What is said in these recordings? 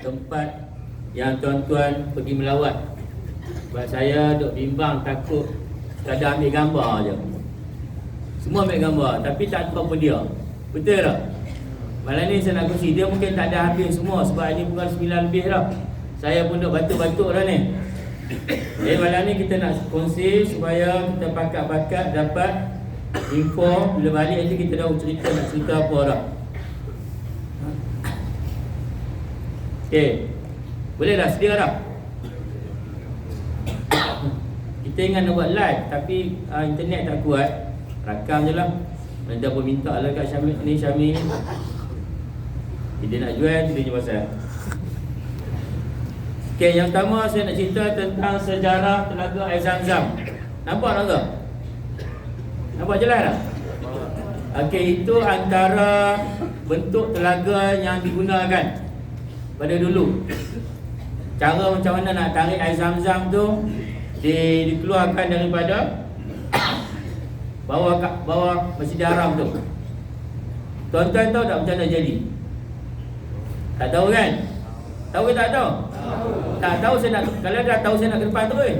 tempat yang tuan-tuan pergi melawat. Sebab saya duk bimbang, takut sekadar ambil gambar je. Semua ambil gambar tapi tak tahu apa dia. Betul tak? Malam ni saya nak kongsi, dia mungkin tak ada habis semua sebab ini pukul 9 lebih dah. Saya pun duk batuk-batuk dah ni. Jadi malam ni kita nak kongsi supaya kita pakat-pakat dapat info. Bila balik nanti kita dah cerita, nak cerita apa dah. Okey. Boleh dah, sedia dah? Kita ingat nak buat live tapi internet tak kuat. Rakam je lah. Nanti apa minta lah kat Syamil ni, Syamil dia nak jual, dia je pasal. Okey, yang pertama saya nak cerita tentang sejarah Telaga Air Zam-Zam. Nampak tak? Nampak jelas tak? Okey, itu antara bentuk telaga yang digunakan pada dulu. Cara macam mana nak tarik air Zam-Zam tu dikeluarkan daripada bawah Masjidil Haram tu. Tuan-tuan tahu tak macam mana jadi? Tak tahu kan? Tahu ke tak tahu? Tak tahu saya nak, kalau dah tahu saya nak ke depan tu kan?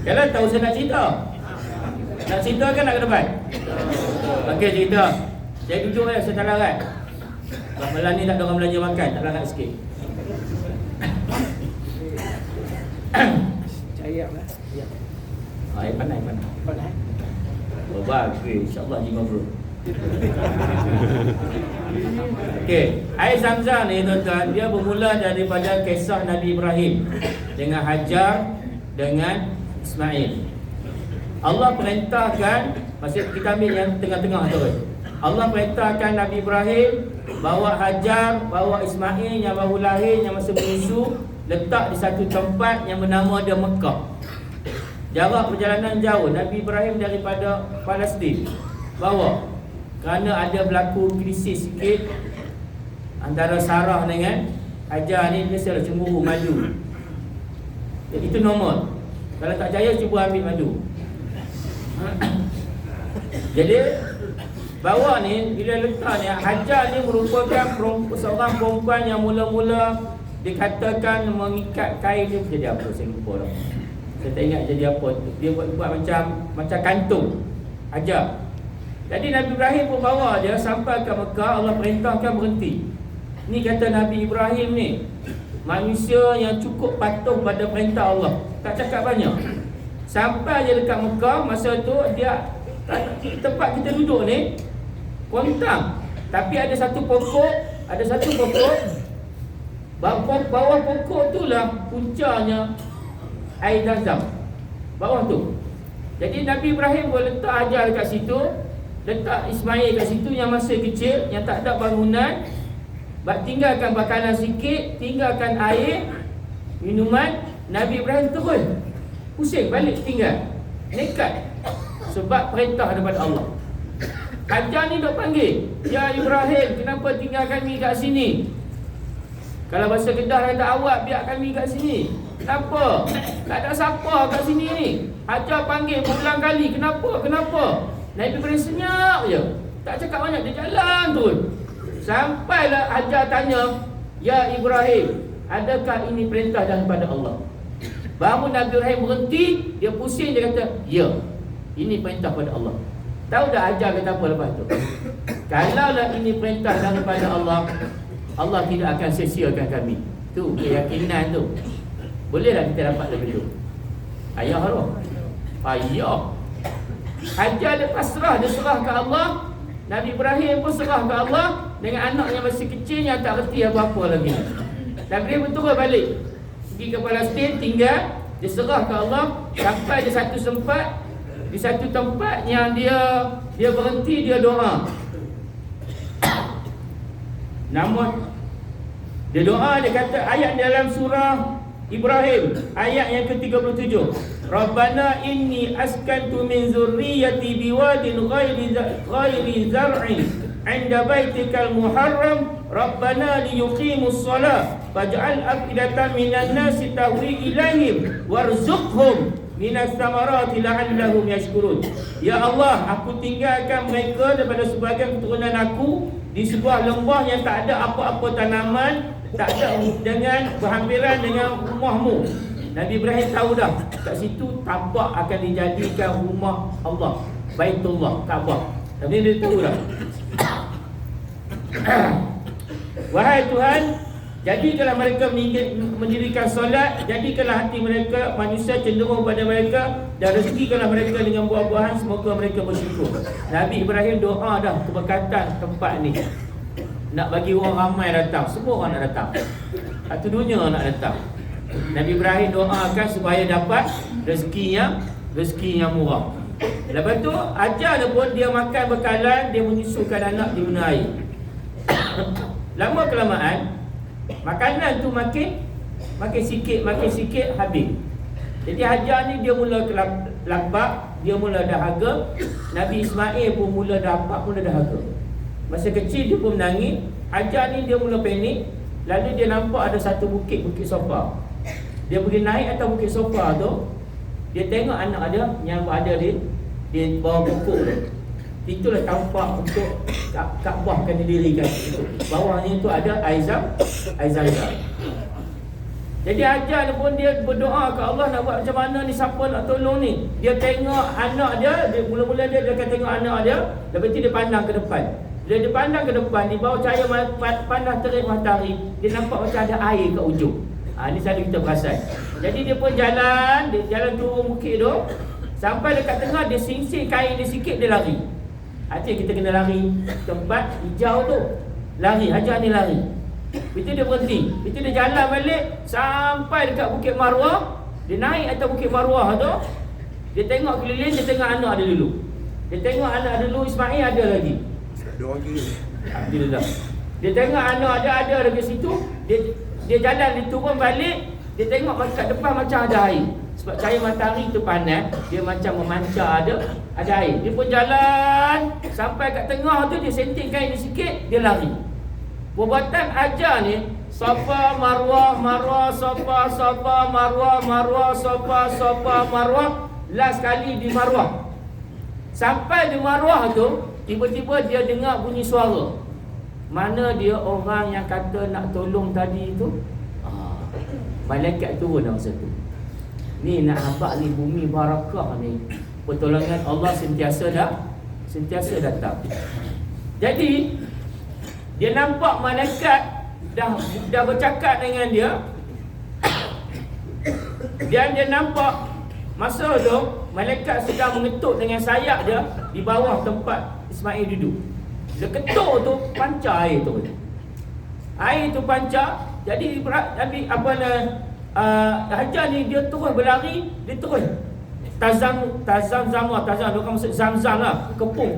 Kalau tahu saya nak cerita. Nak cerita kan nak ke depan? Okey, cerita. Saya duduk saya tak larat. Malam ni tak ada orang belanja makan, tak larat sikit. Cayak lah. Ya. Air panas. Panas. Oh, bagus. InsyaAllah jima bro. Okey, air Zam-Zam ni tuan-tuan, dia bermula daripada kisah Nabi Ibrahim dengan Hajar dengan Ismail. Allah perintahkan, maksud kita ambil yang tengah-tengah tu. Allah perintahkan Nabi Ibrahim bawa Hajar, bawa Ismail yang baru lahir, yang masih menyusu, letak di satu tempat yang bernama dia Mekah. Jarak perjalanan jauh Nabi Ibrahim daripada Palestin bawa, kerana ada berlaku krisis sikit antara Sarah dengan Hajar ni, biasalah cemburu madu. Itu normal. Kalau tak percaya cuba ambil madu. Jadi bawah ni bila letak ni, Hajar ni merupakan seorang perempuan yang mula-mula dikatakan mengikat kain dia jadi apa, saya lupa dah. Saya tak ingat jadi apa. Dia buat macam kantung. Hajar. Jadi Nabi Ibrahim pun bawa dia sampai ke Mekah. Allah perintahkan berhenti. Ni kata Nabi Ibrahim ni manusia yang cukup patuh pada perintah Allah. Tak cakap banyak. Sampai dia dekat Mekah, masa tu dia tempat kita duduk ni kontang. Tapi ada satu pokok, bawah pokok tu lah puncanya air Zam-Zam. Bawah tu. Jadi Nabi Ibrahim boleh letak Hajar dekat situ, letak Ismail kat situ yang masih kecil, yang tak ada bangunan. Tinggalkan makanan sikit, tinggalkan air, minuman. Nabi Ibrahim turun, pusing balik tinggal. Nekat. Sebab perintah daripada Allah. Hajar ni duk panggil, "Ya Ibrahim, kenapa tinggal kami kat sini? Kalau bahasa Kedah kata, awak biar kami kat sini. Kenapa? Tak ada siapa kat sini ni." Hajar panggil berulang kali, "Kenapa? Nabi Ibrahim senyap je, tak cakap banyak, dia jalan turun. Sampailah Hajar tanya, "Ya Ibrahim, adakah ini perintah daripada Allah?" Baru Nabi Ibrahim berhenti, dia pusing, dia kata, "Ya, ini perintah daripada Allah." Tahu tak Hajar kata apa lepas tu? Kalaulah ini perintah daripada Allah, Allah tidak akan sia-siakan kami. Tu keyakinan tu. Bolehlah kita dapat lebih tu. Ayah tu. Ayah. Hajar dia pasrah, dia serah ke Allah. Nabi Ibrahim pun serah ke Allah dengan anak yang masih kecil yang tak reti apa-apa lagi. Nabi Ibrahim pun turun balik, pergi ke Palestin, tinggal, dia serah ke Allah. Sampai di satu tempat yang dia berhenti, dia doa. Namun dia doa, dia kata ayat dalam surah Ibrahim ayat yang ke-37, "Rabbana inni askantu min zurriyyati biwadin ghairi zar'in 'inda baitikal muharram Rabbana liyuqimus shalah faj'al afidatan minan nasi tahwi ilaihim warzuqhum minas samarati la'allahum yashkurun. Ya Allah, aku tinggalkan mereka daripada sebahagian keturunan aku di sebuah lembah yang tak ada apa-apa tanaman, tak ada dengan berhampiran dengan rumahmu. Nabi Ibrahim tahu dah kat situ tapak akan dijadikan rumah Allah, Baitullah, Kaabah. Tapi dia tahu dah. Wahai Tuhan, jadikanlah mereka mendirikan solat, jadikanlah hati mereka manusia cenderung pada mereka, dan rezekikanlah mereka dengan buah-buahan, semoga mereka bersyukur. Nabi Ibrahim doa dah keberkatan tempat ni, nak bagi orang ramai datang, semua orang nak datang, satu dunia nak datang. Nabi Ibrahim doakan supaya dapat rezeki yang murah. Lepas tu ajar pun dia makan bekalan, dia menyusukan anak di guna air. Lama kelamaan makanan tu makin sikit habis. Jadi Hajar ni dia mula lapar, dia mula dahaga. Nabi Ismail pun mula dahaga. Masa kecil dia pun menangis. Hajar ni dia mula panik. Lalu dia nampak ada satu bukit sofa. Dia pergi naik atas bukit sofa tu. Dia tengok anak dia yang berada di bawah pokok tu. Itulah tampak untuk Kaabah akan didirikan itu. Bawahnya tu ada air zam-zam. Jadi Hajar pun dia berdoa ke Allah, nak buat macam mana ni, siapa nak tolong ni. Dia tengok anak dia, mula-mula dia akan tengok anak dia. Lepas tu dia pandang ke depan. Bila dia pandang ke depan, di bawah cahaya panas terik matahari, dia nampak macam ada air kat ujung. Ini selalu kita perasan. Jadi dia pun jalan turun bukit tu. Sampai dekat tengah, dia singsing kain dia sikit, dia lari. Artinya kita kena lari tempat hijau tu. Lari, Hajar ni lari. Itu dia berhenti. Itu dia jalan balik sampai dekat Bukit Marwah. Dia naik atas Bukit Marwah tu. Dia tengok keliling, dia tengok anak dia dulu. Dia tengok anak dulu, Ismail ada lagi. Ada orang kiri. Alhamdulillah. Dia tengok anak dia ada dekat situ. Dia jalan, dia turun balik. Dia tengok kat depan macam ada air. Sebab cahaya matahari tu panas, dia macam memancar ada air. Dia pun jalan sampai kat tengah tu, dia senting kain dia sikit, dia lari. Perbuatan Hajar ni, Safa, Marwah, Safa, Marwah, Safa, Marwah. Last kali di Marwah. Sampai di Marwah tu, tiba-tiba dia dengar bunyi suara. Mana dia orang yang kata nak tolong tadi tu? Malaikat turun dalam masa tu. Ni nak nampak ni bumi barakah ni. Pertolongan Allah sentiasa datang. Jadi dia nampak malaikat dah bercakap dengan dia. Dan dia nampak masa tu malaikat sedang mengetuk dengan sayap dia di bawah tempat Ismail duduk. Dia ketuk tu, pancar air tu. Air tu pancar. Jadi Nabi Hajar ni dia terus berlari, dia terus Tazam bukan maksud zam-zam lah. Kepung.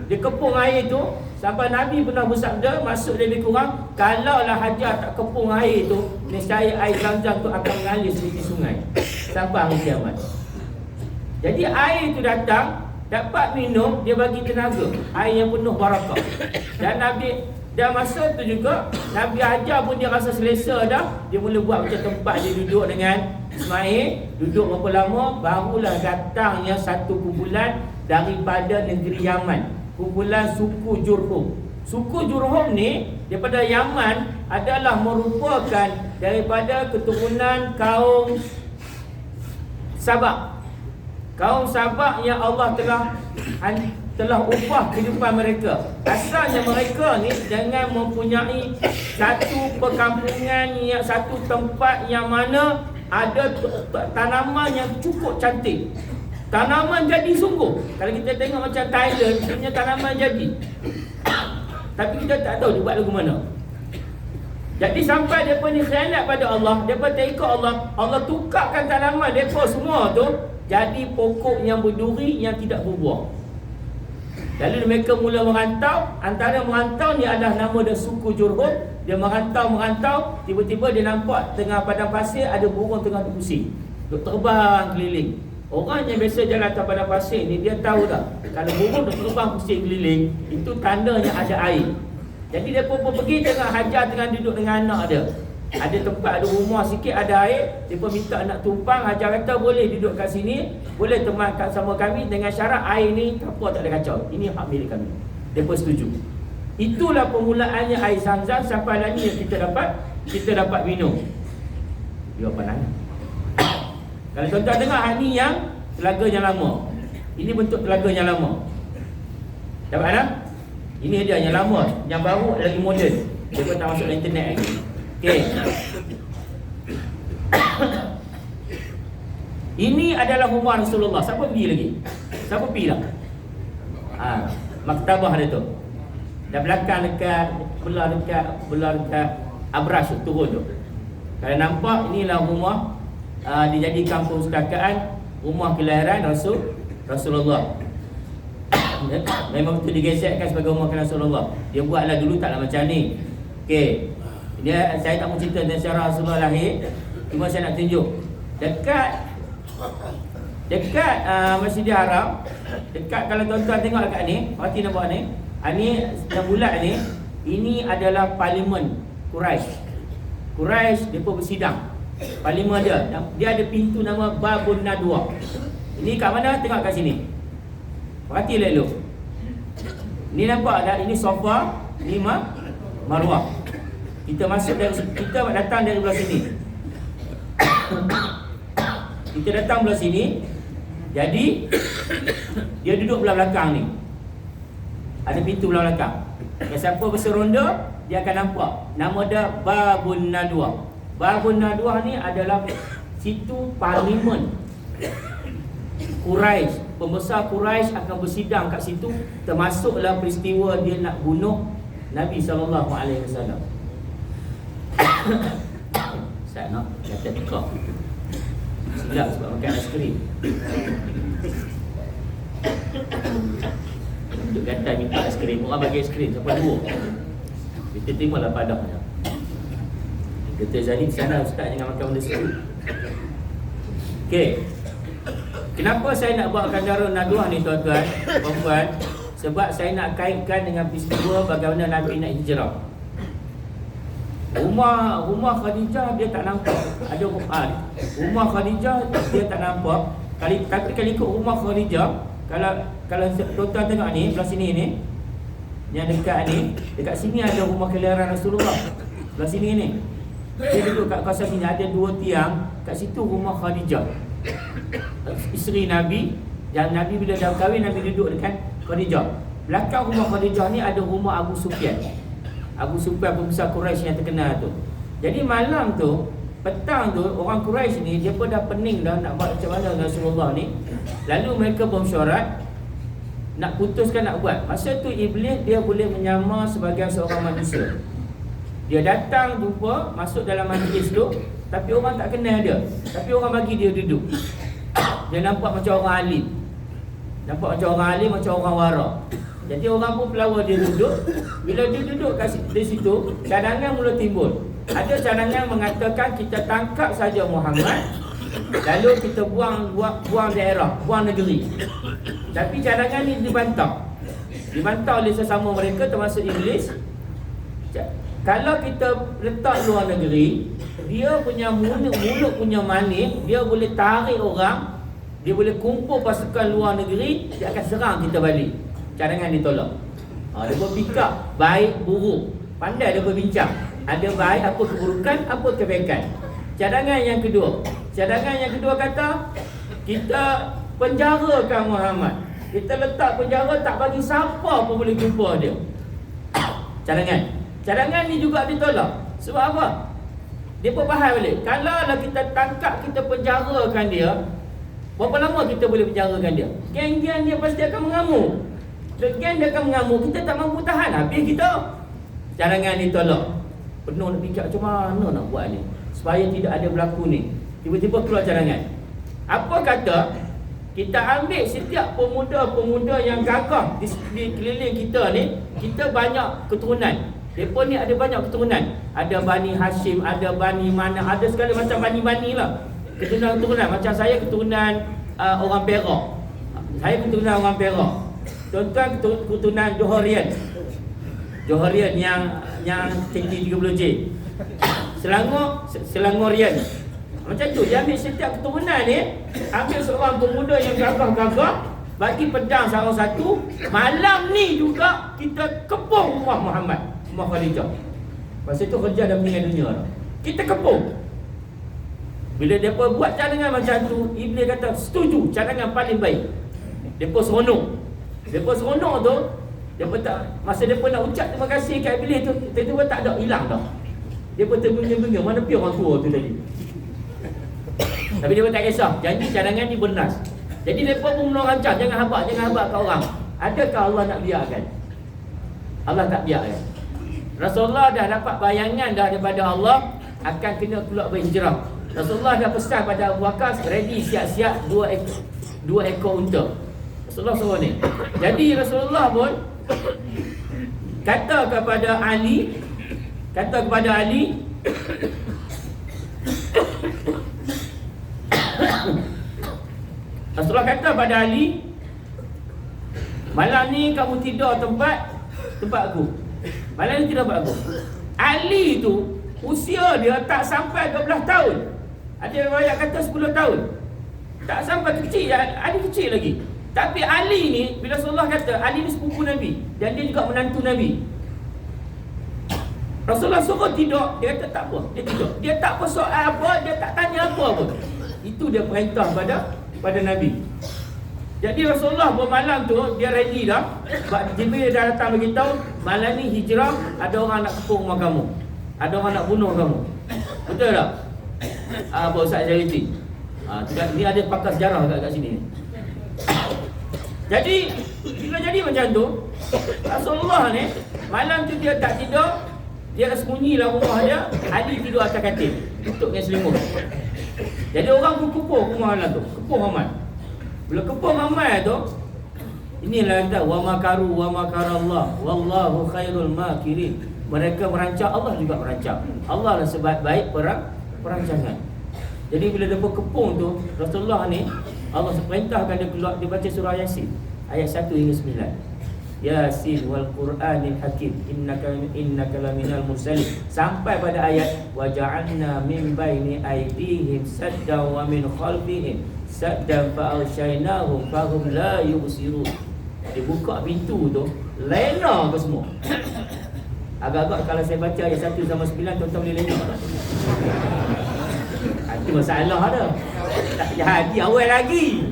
Dia kepung air tu sampai Nabi pernah bersabda, maksud lebih kurang, kalaulah Hajar tak kepung air tu, nescaya air zam-zam tu akan mengalir seperti sungai sampai hari kiamat. Jadi air tu datang, dapat minum, dia bagi tenaga, air yang penuh barakah. Dan masa tu juga Nabi Hajar pun dia rasa selesa dah. Dia mula buat macam tempat dia duduk dengan Ismail. Duduk berapa lama, barulah datangnya satu kumpulan daripada negeri Yaman. Kumpulan suku Jurhum. Suku Jurhum ni daripada Yaman adalah merupakan daripada keturunan kaum Sabak. Kaum Sabak yang Allah telah ubah kehidupan mereka. Asalnya mereka ni dengan mempunyai satu perkampungan, satu tempat yang mana ada tanaman yang cukup cantik. Tanaman jadi sungguh. Kalau kita tengok macam Thailand, punya tanaman jadi. Tapi kita tak tahu dia buat lagu mana. Jadi sampai mereka ni khianat pada Allah, mereka tak ikut Allah, Allah tukarkan tanaman mereka semua tu jadi pokok yang berduri yang tidak berbuah. Lalu mereka mula merantau. Antara merantau ni adalah nama dia suku Jurhum. Dia merantau, tiba-tiba dia nampak tengah padang pasir ada burung tengah berpusing. Dia terbang keliling. Orang yang biasa jalan atas padang pasir ni, dia tahu tak, kalau burung dia terbang pusing keliling, itu tandanya ada air. Jadi dia pun pergi tengah Hajar tengah duduk dengan anak dia. ada tempat, ada rumah sikit, ada air, mereka minta nak tumpang. Haji kata boleh duduk kat sini, boleh teman sama kami dengan syarat air ni apa tak ada kacau, ini hak milik kami. Mereka setuju. Itulah permulaannya air Zam-Zam sampai hari ni yang kita dapat minum. Dia apa nanya? Kalau tuan-tuan dengar, hak ni yang telaga yang lama. Ini bentuk telaga yang lama. Dapat tak? Ini dia yang lama, yang baru lagi moden. Dia pun tak masuk dalam internet lagi. Okey. Ini adalah rumah Rasulullah. Siapa pergi lagi? Siapa pergi lah? Maktabah dia tu. Dan belakang dekat belah Abrash turun tu. Kalau nampak, inilah rumah dijadikan perpustakaan, rumah kelahiran Rasulullah. Memang betul digesekkan sebagai rumah kelahiran Rasulullah. Dia buatlah dulu taklah macam ni. Okey. Saya tak mau cerita tentang sejarah Rasulullah lahir, cuma saya nak tunjuk dekat Masjidil Haram, dekat, kalau tuan-tuan tengok dekat ni, hati nampak ni, ni yang bulat ni, ini adalah parlimen Quraisy depa bersidang. Parlimen dia ada pintu nama Babun Nadwa. Ini kat mana? Tengok kat sini. Perhati elok. Ni nampak tak? Ini sofa, ni marwah. Kita datang dari belah sini. Kita datang belah sini. Jadi dia duduk belah belakang ni. Ada pintu belah belakang. Siapa berseronda, dia akan nampak nama dia Babun Nadwa. Babun Nadwa ni adalah situ parlimen Quraisy. Pembesar Quraisy akan bersidang kat situ, termasuklah peristiwa dia nak bunuh Nabi SAW. Saya nak kata tekak. Silap sebab makan aiskrim. Untuk kata minta aiskrim, orang bagi aiskrim sampai 2. Kita terimalah padahnya. Kata Zani di sana ustaz jangan makan benda seru. Okey. Kenapa saya nak buat Kandarun Nadwah ni tuan-tuan, puan-puan? Sebab saya nak kaitkan dengan peristiwa bagaimana Nabi nak hijrah. Rumah Khadijah dia tak nampak. Ada rumah Khadijah dia tak nampak. Tapi kalau ikut rumah Khadijah, kalau tuan-tuan tengok ni, belah sini ni, yang dekat ni, dekat sini ada rumah kelahiran Rasulullah. Belah sini ni. Dia duduk kat kawasan sini, ada 2 tiang. Kat situ rumah Khadijah, isteri Nabi. Dan Nabi bila dah kahwin, Nabi duduk dekat Khadijah. Belakang rumah Khadijah ni ada rumah Abu Sufyan. Abu Sufyan pembesar Quraisy yang terkenal tu. Jadi malam tu, petang tu, orang Quraisy ni dia pun dah pening dah nak buat macam mana dengan Rasulullah ni. Lalu mereka bersyarat nak putuskan nak buat. Masa tu Iblis dia boleh menyamar sebagai seorang manusia. Dia datang jumpa, masuk dalam majlis tu, tapi orang tak kenal dia. Tapi orang bagi dia duduk. Dia nampak macam orang alim. Nampak macam orang alim, macam orang wara. Jadi orang pun pelawar dia duduk. Bila dia duduk di situ, cadangan mula timbul. Ada cadangan mengatakan kita tangkap saja Muhammad, lalu kita buang daerah, buang negeri. Tapi cadangan ni dibantah oleh sesama mereka termasuk Iblis. Kalau kita letak luar negeri, dia punya mulut punya manis, dia boleh tarik orang, dia boleh kumpul pasukan luar negeri, dia akan serang kita balik. Cadangan ditolak. Dia berfikir baik buruk, pandai dia berbincang. Ada baik apa keburukan, apa kebaikan. Cadangan yang kedua kata kita penjarakan Muhammad. Kita letak penjara, tak bagi siapa pun boleh jumpa dia. Cadangan ni juga ditolak. Sebab apa? Dia pun faham balik. Kalau lah kita tangkap, kita penjarakan dia, berapa lama kita boleh penjarakan dia? Geng-geng dia pasti akan mengamuk. Geng dia akan mengamuk, kita tak mampu tahan, habis kita. Cadangan ditolak. Penuh nak fikir macam mana nak buat ni supaya tidak ada berlaku ni. Tiba-tiba keluar cadangan. Apa kata kita ambil setiap pemuda-pemuda yang gagah di keliling kita ni, kita banyak keturunan. Mereka ni ada banyak keturunan. Ada Bani Hashim, ada Bani mana, ada segala macam bani-bani lah. Keturunan-keturunan. Macam saya keturunan orang Perak. Saya keturunan orang Perak. Tuan-tuan keturunan Johorian yang tinggi 30J. Selangor Rian. Macam tu, dia ambil setiap keturunan ni, ambil seorang pemuda yang gagah-gagah, bagi pedang salah satu. Malam ni juga kita kepung rumah Muhammad, rumah Khadijah. Masa tu kerja dah meninggal dunia dah. Kita kepung. Bila mereka buat cadangan macam tu, Iblis kata setuju, cadangan paling baik. Mereka seronok. Mereka seronok tu, mereka tak, masa mereka nak ucap terima kasih kat Iblis tu, tiba-tiba tak ada, hilang dah. Mereka terbengah-bengah, mana pergi orang tua tu tadi. Tapi dia tak kisah, janji cadangan ni bernas. Jadi mereka pun mula rancang, jangan habaq kat orang. Adakah Allah nak biarkan? Allah tak biarkan. Rasulullah dah dapat bayangan dah daripada Allah akan kena keluar berhijrah. Rasulullah dah pesan pada Abu Bakar, ready siap-siap 2 ekor unta. Rasulullah suruh ni. Jadi Rasulullah pun kata kepada Ali, Rasulullah kata pada Ali, malam ni kamu tidur tempat aku. Malam ni tidur tempat aku. Ali tu usia dia tak sampai 12 tahun. Ada riwayat kata 10 tahun. Tak sampai, kecil, Ali kecil lagi. Tapi Ali ni, bila Rasulullah kata Ali ni sepupu Nabi dan dia juga menantu Nabi, Rasulullah suruh tidur, dia kata tak apa, dia tidur. Dia tak persoal apa, dia tak tanya apa. Itu dia perintah pada Nabi. Jadi Rasulullah bermalam tu, dia ready dah. Jibril dah datang beritahu, malam ni hijrah, ada orang nak kepung rumah kamu, ada orang nak bunuh kamu. Betul tak? Apa Ustaz Jariti? Ni ada pakar sejarah kat sini. Jadi bila jadi macam tu, Rasulullah ni malam tu dia tak tidur, dia sembunyi dalam rumah dia. Ali tidur atas katil, tutup dengan selimut. Jadi orang pun kepung rumah malam tu, kepung Muhammad. Bila kepung Muhammad tu, inilah kata wa makaru wa makarallah wallahu khairul makirin. Mereka merancang, Allah juga merancang. Allah lah sebaik-baik perancangan. Jadi bila dia berkepung tu, Rasulullah ni Allah perintahkan dia keluar, dia baca surah Yasin ayat 1 hingga 9. Yasin wal Qur'anil Hakim innaka laminal mursalin, sampai pada ayat wa ja'alna min baini aydihim saddan wa min khalfihim saddan fa aghshaynahum fahum la yubsirun. Dia buka pintu tu, lena ke semua. Agak-agak kalau saya baca ayat 1 sama 9, tuan-tuan boleh lena tak? Itu masalah dah. Tak jadi awal lagi.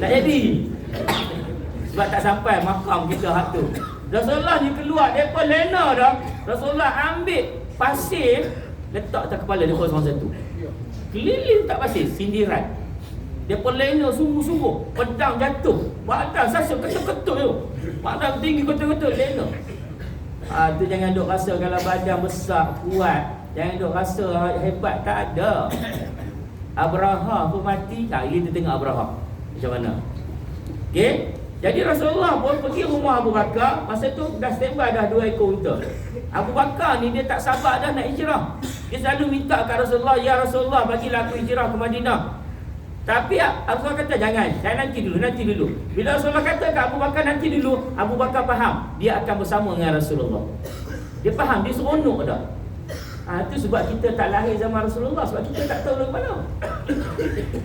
Tak jadi. Sebab tak sampai makam kita hak tu. Rasulullah ni keluar, depa lena dah. Rasulullah ambil pasir, letak atas kepala depa satu-satu. Keliling tak pasir, sindiran. Depa lena sungguh-sungguh, pedang jatuh, badan sasuk ketuk-ketuk tu. Badan tinggi ketuk-ketuk lena. Tu jangan duk rasa kalau badan besar, kuat, jangan duk rasa hebat, tak ada. Abraha pun mati, kita tengok Abraha macam mana. Okey. Jadi Rasulullah pun pergi rumah Abu Bakar. Masa tu dah standby dah 2 ekor unta. Abu Bakar ni dia tak sabar dah nak hijrah. Dia selalu minta kat Rasulullah, ya Rasulullah bagilah aku hijrah ke Madinah. Tapi Rasulullah kata jangan nanti dulu. Bila Rasulullah kata kat Abu Bakar nanti dulu, Abu Bakar faham dia akan bersama dengan Rasulullah. Dia faham, dia seronok dah. Itu sebab kita tak lahir zaman Rasulullah, sebab kita tak tahu mana.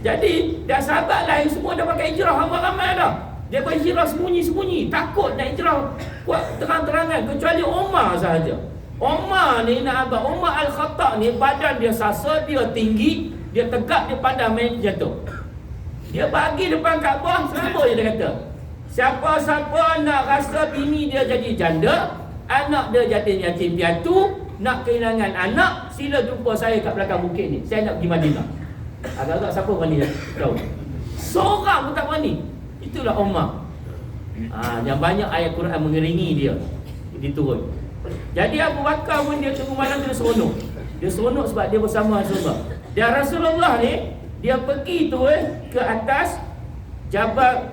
Jadi dah sahabat lain semua dah pakai hijrah ramai-ramai dah. Dia berhijrah sembunyi-sembunyi, takut nak hijrah kuat terang-terangan, kecuali Umar sahaja. Umar ni nak abang, Umar Al-Khattab ni badan dia sasa, dia tinggi, dia tegak, dia pandang main jatuh. Dia bagi depan Kaabah, serabut je dia kata, siapa-siapa nak rasa bini dia jadi janda, anak dia jadi yatim piatu, nak kehilangan anak, sila jumpa saya kat belakang bukit ni. Saya nak pergi Madinah. Agak-agak siapa berani tahu? Seorang pun tak berani. Itulah Umar. Yang banyak ayat Quran mengiringi dia diturun. Jadi Abu Bakar pun dia tunggu malam dia seronok. Dia seronok sebab dia bersama Rasulullah. Dan Rasulullah ni dia pergi tu ke atas Jabal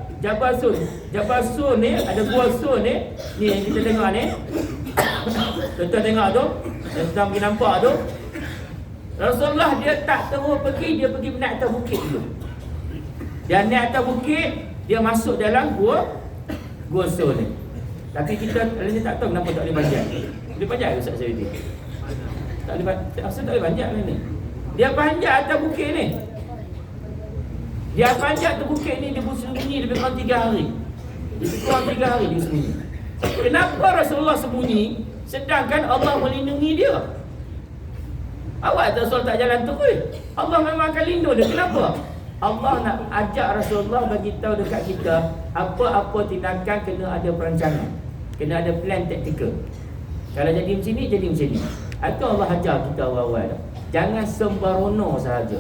Sur. Jabal Sur ni ada gua Sur ni. Ni yang kita tengok ni. Kita tengok tu. Kita pergi nampak tu. Rasulullah dia tak terus pergi, dia pergi naik atas bukit dulu. Dia naik atas bukit, dia masuk dalam gua Sur ni. Tapi kita tak tahu kenapa tak boleh panjat. Boleh panjat ke Ustaz Syariti? Tak boleh, asal tak boleh panjat ni. Dia panjat atas bukit ni. Dia panjat atas bukit ni, dia bersembunyi lebih kurang 3 hari. Lebih kurang 3 hari dia sembunyi. Kenapa Rasulullah sembunyi sedangkan Allah melindungi dia? Awak tak Rasul tak jalan terus. Allah memang akan lindung dia. Kenapa? Allah nak ajak Rasulullah bagi tahu dekat kita apa-apa tindakan kena ada perancangan, kena ada plan taktikal. Kalau jadi macam ni, jadi macam ni. Itu Allah ajar kita awal-awal. Jangan sembarono sahaja.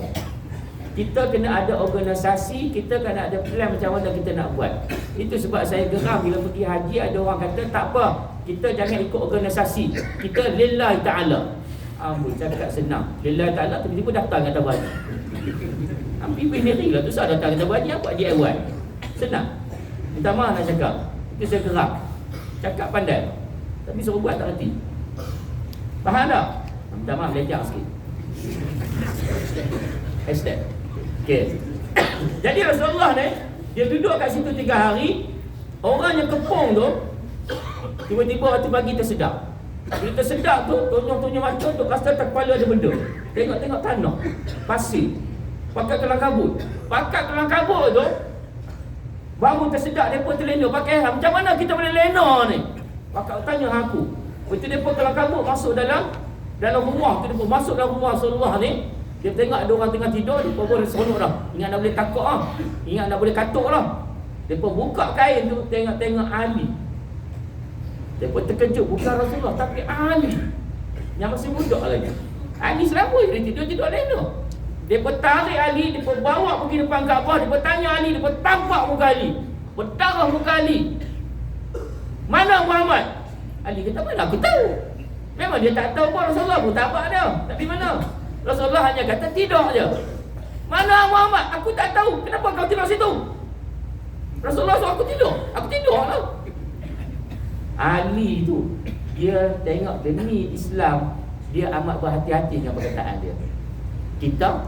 Kita kena ada organisasi, kita kena ada plan macam mana kita nak buat. Itu sebab saya geram bila pergi haji ada orang kata tak apa, kita jangan ikut organisasi, kita lillahi ta'ala. Amboi, cakap senang. Lillahi ta'ala tiba-tiba datang kata haji. Hampir sendiri lah tu sah datang kata haji, apa DIY. Senang. Minta maaf nak cakap. Itu saya geram. Cakap pandai, tapi suruh buat tak reti. Faham tak? Minta maaf, lecak sikit. Hashtag. Okay. Jadi Rasulullah ni, dia duduk kat situ 3 hari. Orang yang kepung tu tiba-tiba waktu pagi tersedak. Bila tersedak tu, tonyong-tonyong mata tu, rasa tak kepala ada benda. Tengok-tengok tanah, pasir, pakai kelang kabut. Pakai kelang kabut tu, baru tersedak, mereka terlena. Pakai macam mana kita boleh lena ni? Pakai tanya aku. Lepas tu mereka kelang kabut masuk dalam rumah tu, mereka masuk dalam rumah Rasulullah ni. Dia tengok ada orang tengah tidur, dia pun seronok dah. Ingat nak boleh takut lah. Ingat nak boleh katuk lah. Dia pun buka kain tu, tengok-tengok Ali. Dia pun terkejut, bukan Rasulullah tapi Ali yang masih muda lagi. Ali selama dia tidur lena. Dia pun tarik Ali, dia pun bawa pergi depan Kaabah. Dia pun tanya Ali, dia pun tampak muka Ali, berdarah muka Ali. Mana Muhammad? Ali kata, mana aku tahu. Memang dia tak tahu pun Rasulullah pun tak apa dia. Tapi mana? Rasulullah hanya kata tidur je. Mana Muhammad? Aku tak tahu. Kenapa kau tidur situ? Rasulullah suruh aku tidur. Aku tidur lah. Ali tu, dia tengok demi Islam, dia amat berhati-hati dengan perkataan dia. Kita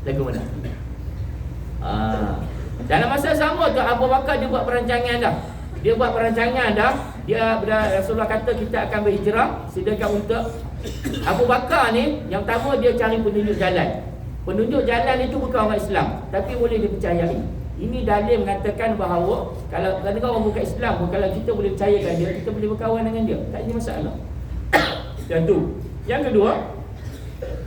lagu mana? Dalam masa sama tu Abu Bakar dia buat perancangan dah. Dia Rasulullah kata kita akan berhijrah, sediakan untuk Abu Bakar ni. Yang pertama dia cari penunjuk jalan. Penunjuk jalan itu bukan orang Islam, tapi boleh dipercayai. Ini dalil mengatakan bahawa kalau orang bukan Islam, kalau kita boleh percayakan dia, kita boleh berkawan dengan dia, tak ada masalah. Yang tu. Yang kedua,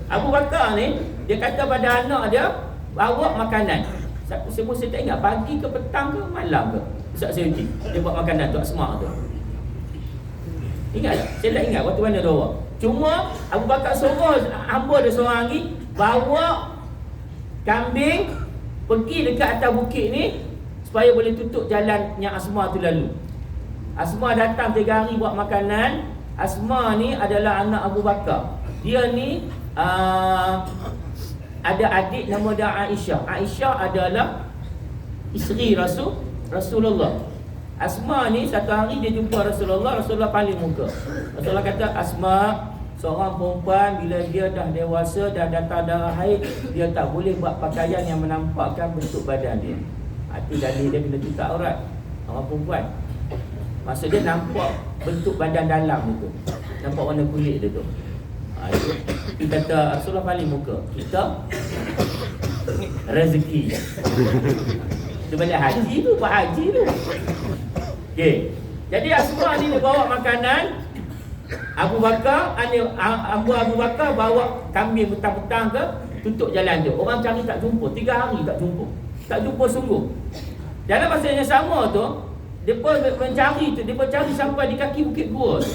Abu Bakar ni dia kata pada anak dia bawa makanan. Saya tak ingat pagi ke petang ke malam ke. Ustaz saya uji, dia buat makanan tu Asma tu. Ingat tak? Saya tak ingat waktu mana dia bawa. Cuma Abu Bakar suruh hamba dia seorang ni bawa kambing pergi dekat atas bukit ni supaya boleh tutup jalan yang Asma tu lalu. Asma datang 3 hari buat makanan. Asma ni adalah anak Abu Bakar. Dia ni ada adik nama dia Aisyah. Aisyah adalah isteri Rasulullah. Asma ni satu hari dia jumpa Rasulullah paling muka. Rasulullah kata, Asma, seorang perempuan bila dia dah dewasa, dah datang darah haid, dia tak boleh buat pakaian yang menampakkan bentuk badan dia. Itu dalil dia kena tutup aurat. Orang perempuan, maksud dia nampak bentuk badan dalam itu, nampak warna kulit dia tu. Itu kata Rasulullah paling muka. Kita rezeki. Dia balik haji tu, Pak Haji tu. Okay. Jadi Asma ni dia bawa makanan. Abu Bakar bawa kambing petang-petang ke tutup jalan tu. Orang cari tak jumpa, 3 hari tak jumpa. Tak jumpa sungguh. Dalam masa yang sama tu, depa mencari tu, depa cari sampai di kaki bukit gua tu.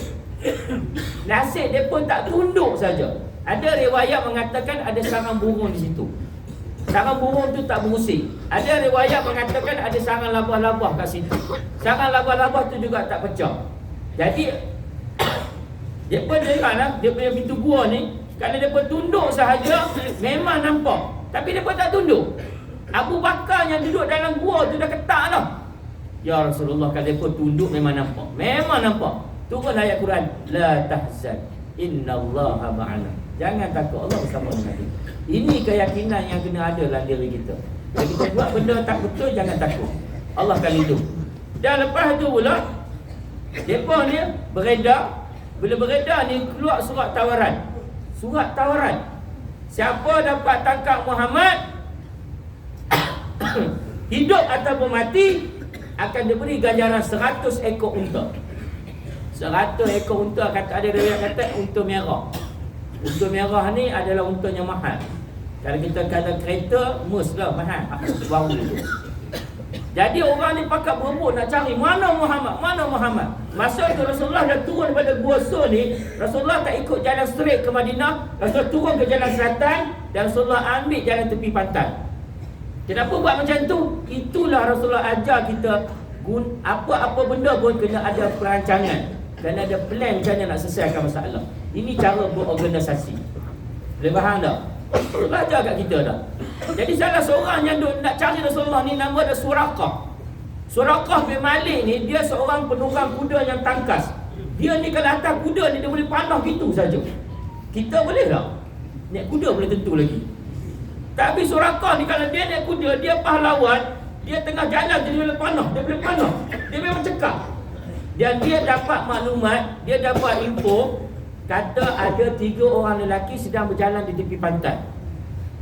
Nasib depa tak tunduk saja. Ada riwayat mengatakan ada sarang burung di situ. Sarang burung tu tak berusik. Ada riwayat mengatakan ada sarang labah-labah kat situ. Sarang labah-labah tu juga tak pecah. Jadi dia pun dengarlah, dia punya pintu gua ni, kalau dia pun tunduk sahaja memang nampak. Tapi dia pun tak tunduk. Abu Bakar yang duduk dalam gua tu dah ketak dah. Ya Rasulullah, kalau dia pun tunduk memang nampak. Memang nampak. Turun ayat Quran, la tahzan, innallaha ma'ana. Jangan takut, Allah bersama dengan kita. Ini keyakinan yang kena ada dalam diri kita. Kalau kita buat benda tak betul, jangan takut, Allah akan lindung. Dan lepas tu pula depa ni beredar. Bila beredar ni keluar surat tawaran. surat tawaran. Siapa dapat tangkap Muhammad hidup ataupun mati, akan diberi ganjaran 100 ekor unta. 100 ekor unta, kata ada riwayat kata unta merah. Unta merah ni adalah unta yang mahal. Kalau kita kata kereta, mus lah mahal. Baru itu. Jadi orang ni pakat berebut nak cari mana Muhammad, mana Muhammad. Masa tu Rasulullah dah turun daripada Gua Sur ni, Rasulullah tak ikut jalan straight ke Madinah, Rasulullah turun ke jalan selatan dan Rasulullah ambil jalan tepi pantai. Kenapa buat macam tu? Itulah Rasulullah ajar kita, apa-apa benda pun kena ada perancangan, kena ada plan macam mana nak selesaikan masalah. Ini cara berorganisasi. Boleh faham tak? Rasulullah ajar kat kita dah. Jadi salah seorang yang nak cari Rasulullah ni nama dia Suraqah. Suraqah bin Malik ni, dia seorang penunggang kuda yang tangkas. Dia ni kalau atas kuda ni dia boleh panah gitu saja. Kita boleh tak? Naik kuda boleh tentu lagi. Tapi Suraqah ni kalau dia naik kuda, dia pahlawan, dia tengah jalan dia boleh panah, dia boleh panah. Dia memang cekap. Dan dia dapat maklumat, dia dapat info, kata ada 3 orang lelaki sedang berjalan di tepi pantai.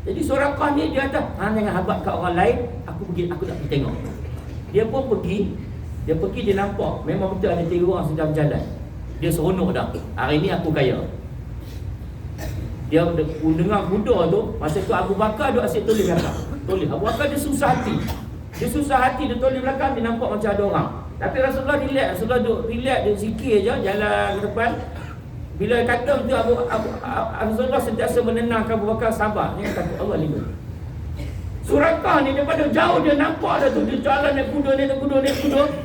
Jadi Suraqah ni dia kata, jangan habaq kat orang lain, aku nak pergi tengok. Dia pun pergi, dia nampak memang betul ada 3 orang sedang berjalan. Dia seronok dah, hari ni aku kaya. Dia dengar kuda tu, masa tu Abu Bakar duk asyik toleh belakang. Abu Bakar dia susah hati. Dia toleh belakang, dia nampak macam ada orang. Tapi Rasulullah relax, Rasulullah duk relax, dia zikir je, jalan ke depan. Bila kata tu Rasulullah sentiasa menenangkan Abu Bakar, sabar, jangan takut, Allah lindung. Suraqah ni daripada jauh dia nampak dah tu, dia jalan naik kuda,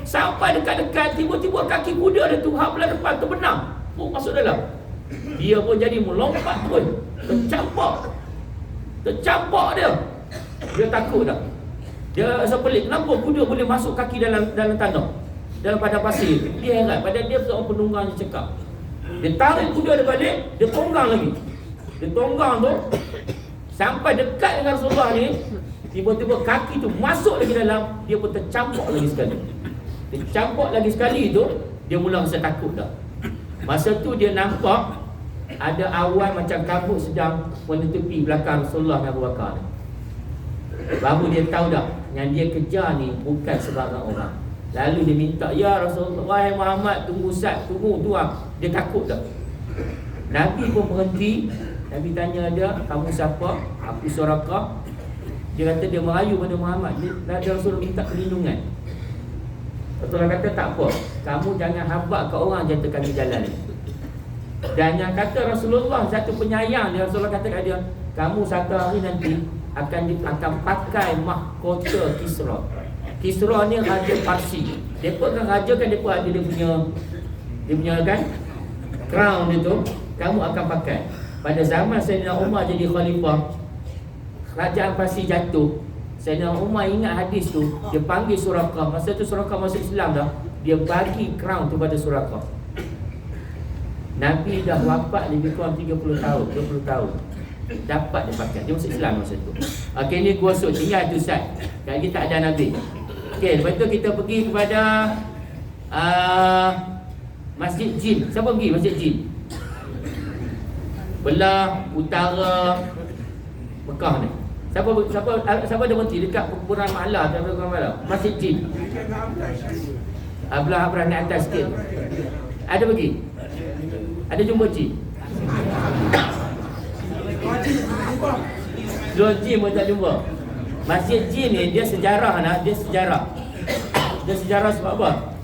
sampai dekat-dekat, tiba-tiba kaki kuda dia tu hak belah depan tu benang. Masuk dalam. Dia pun jadi melompat pun, tercampak dia. Dia takut dah. Dia rasa pelik, kenapa kuda boleh masuk kaki dalam tanah, dalam padang pasir. Dia heran, padahal dia seorang penunggang yang cekap. Dia tarik kuda dia balik, dia tonggang lagi. Dia tonggang tu sampai dekat dengan Rasulullah ni, tiba-tiba kaki tu masuk lagi dalam, dia pun tercampak lagi sekali. Dia campak lagi sekali tu, dia mula rasa takut dah. Masa tu dia nampak ada awan macam kabut sedang menutupi belakang Rasulullah dan Abu Bakar ni. Baru dia tahu dah yang dia kejar ni bukan sebarang orang. Lalu dia minta, ya Rasulullah, wahai Muhammad, tunggu Ustaz, tunggu tuan. Dia takut dah. Nabi pun berhenti. Nabi tanya dia, kamu siapa? Aku Suraqah. Dia kata dia merayu pada Muhammad. Dia Rasulullah minta perlindungan. Rasulullah kata tak apa, kamu jangan habaq ke orang jatuh kami jalan ni. Dan yang kata Rasulullah satu penyayang dia, Rasulullah kata kat dia, kamu satu hari nanti akan pakai mahkota Kisra. Kisra ni raja Parsi. Depa kan raja kan, depa ada dia punya kan crown dia tu, kamu akan pakai. Pada zaman Sayyidina Umar jadi khalifah, kerajaan Parsi jatuh. Sayyidina Umar ingat hadis tu, dia panggil Suraqah. Masa tu Suraqah masuk Islam dah, dia bagi crown tu pada Suraqah. Nabi dah wafat lebih kurang 30 tahun, 20 tahun. Dapat dia pakai, dia masuk Islam masa tu. Okey, ni gua so tinggal tu Ustaz. Lagi tak ada Nabi. Okey, lepas tu kita pergi kepada Masjid Jin. Siapa pergi Masjid Jin? Belah utara Mekah ni. Siapa ada berhenti dekat perkumpulan Ma'la, Masjid Jin. Belah naik atas sikit. Ada pergi? Ada jumpa Jin? Dua Jin pun tak jumpa. Masjid Jin ni dia sejarah nak, dia sejarah. Dia sejarah sebab apa?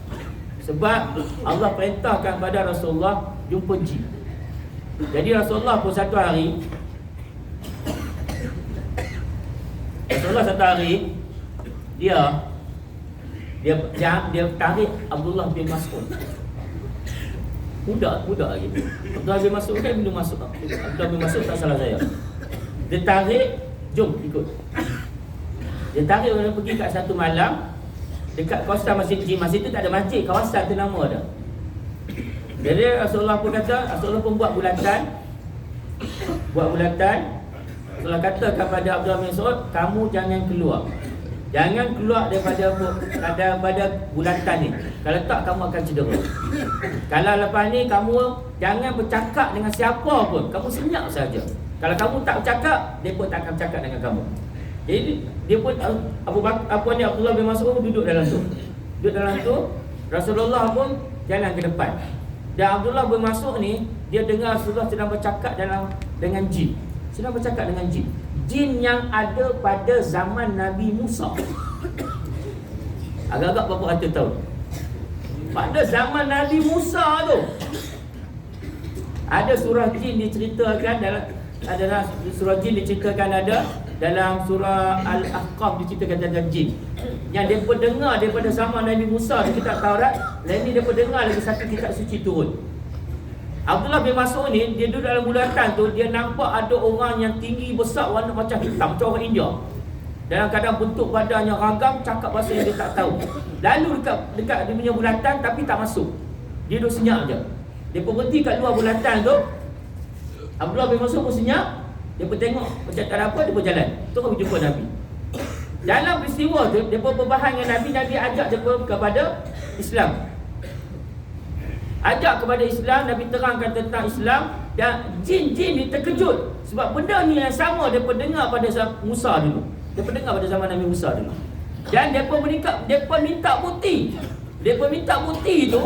Sebab Allah perintahkan pada Rasulullah jumpa Jin. Jadi Rasulullah pun satu hari dia tarik Abdullah bin Mas'ud. Budak lagi. Abdullah bin Mas'ud kan belum masuk. Abdullah bin Mas'ud tak salah saya. Dia tarik, jom ikut. Dia tarik orang pergi kat satu malam dekat kawasan Masjid Jin. Masjid tu tak ada masjid, kawasan tu nama dia. Jadi Rasulullah pun buat bulatan. Rasulullah kata kepada Abdullah bin Mas'ud, kamu jangan keluar. Jangan keluar daripada bulatan ni. Kalau tak, kamu akan cedera. Kalau lepas ni kamu jangan bercakap dengan siapa pun. Kamu senyap saja. Kalau kamu tak bercakap, dia pun tak akan bercakap dengan kamu. Jadi dia pun Abdullah bin Mas'ud duduk dalam tu. Duduk dalam tu, Rasulullah pun jalan ke depan. Dan Abdullah bin Mas'ud ni, dia dengar Rasulullah sedang bercakap dengan jin. Sedang bercakap dengan jin. Jin yang ada pada zaman Nabi Musa. Agak-agak berapa ratus tahun. Pada zaman Nabi Musa tu, ada surah jin diceritakan dalam surah Al-Ahqaf diceritakan tentang jin. Yang mereka dengar daripada zaman Nabi Musa di kitab Taurat, lain ni mereka dengar lagi satu kitab suci turun. Abdullah bin Mas'ud ni, dia duduk dalam bulatan tu, dia nampak ada orang yang tinggi besar warna macam hitam, macam orang India. Dalam keadaan bentuk badannya ragam, cakap bahasa yang dia tak tahu. Lalu dekat dia punya bulatan tapi tak masuk. Dia duduk senyap je. Dia pun berhenti kat luar bulatan tu. Abdullah bin Mas'ud pun senyap. Dia pun tengok macam tak ada apa, dia pun jalan. Terus jumpa Nabi. Dalam peristiwa tu, dia pun berbahan dengan Nabi. Nabi ajak dia pun kepada Islam. Ajak kepada Islam, Nabi terangkan tentang Islam. Dan jin-jin ni terkejut. Sebab benda ni yang sama dia pun dengar pada Musa dulu. Dia pun dengar pada zaman Nabi Musa dulu. Dan dia pun minta bukti. Dia pun minta bukti tu.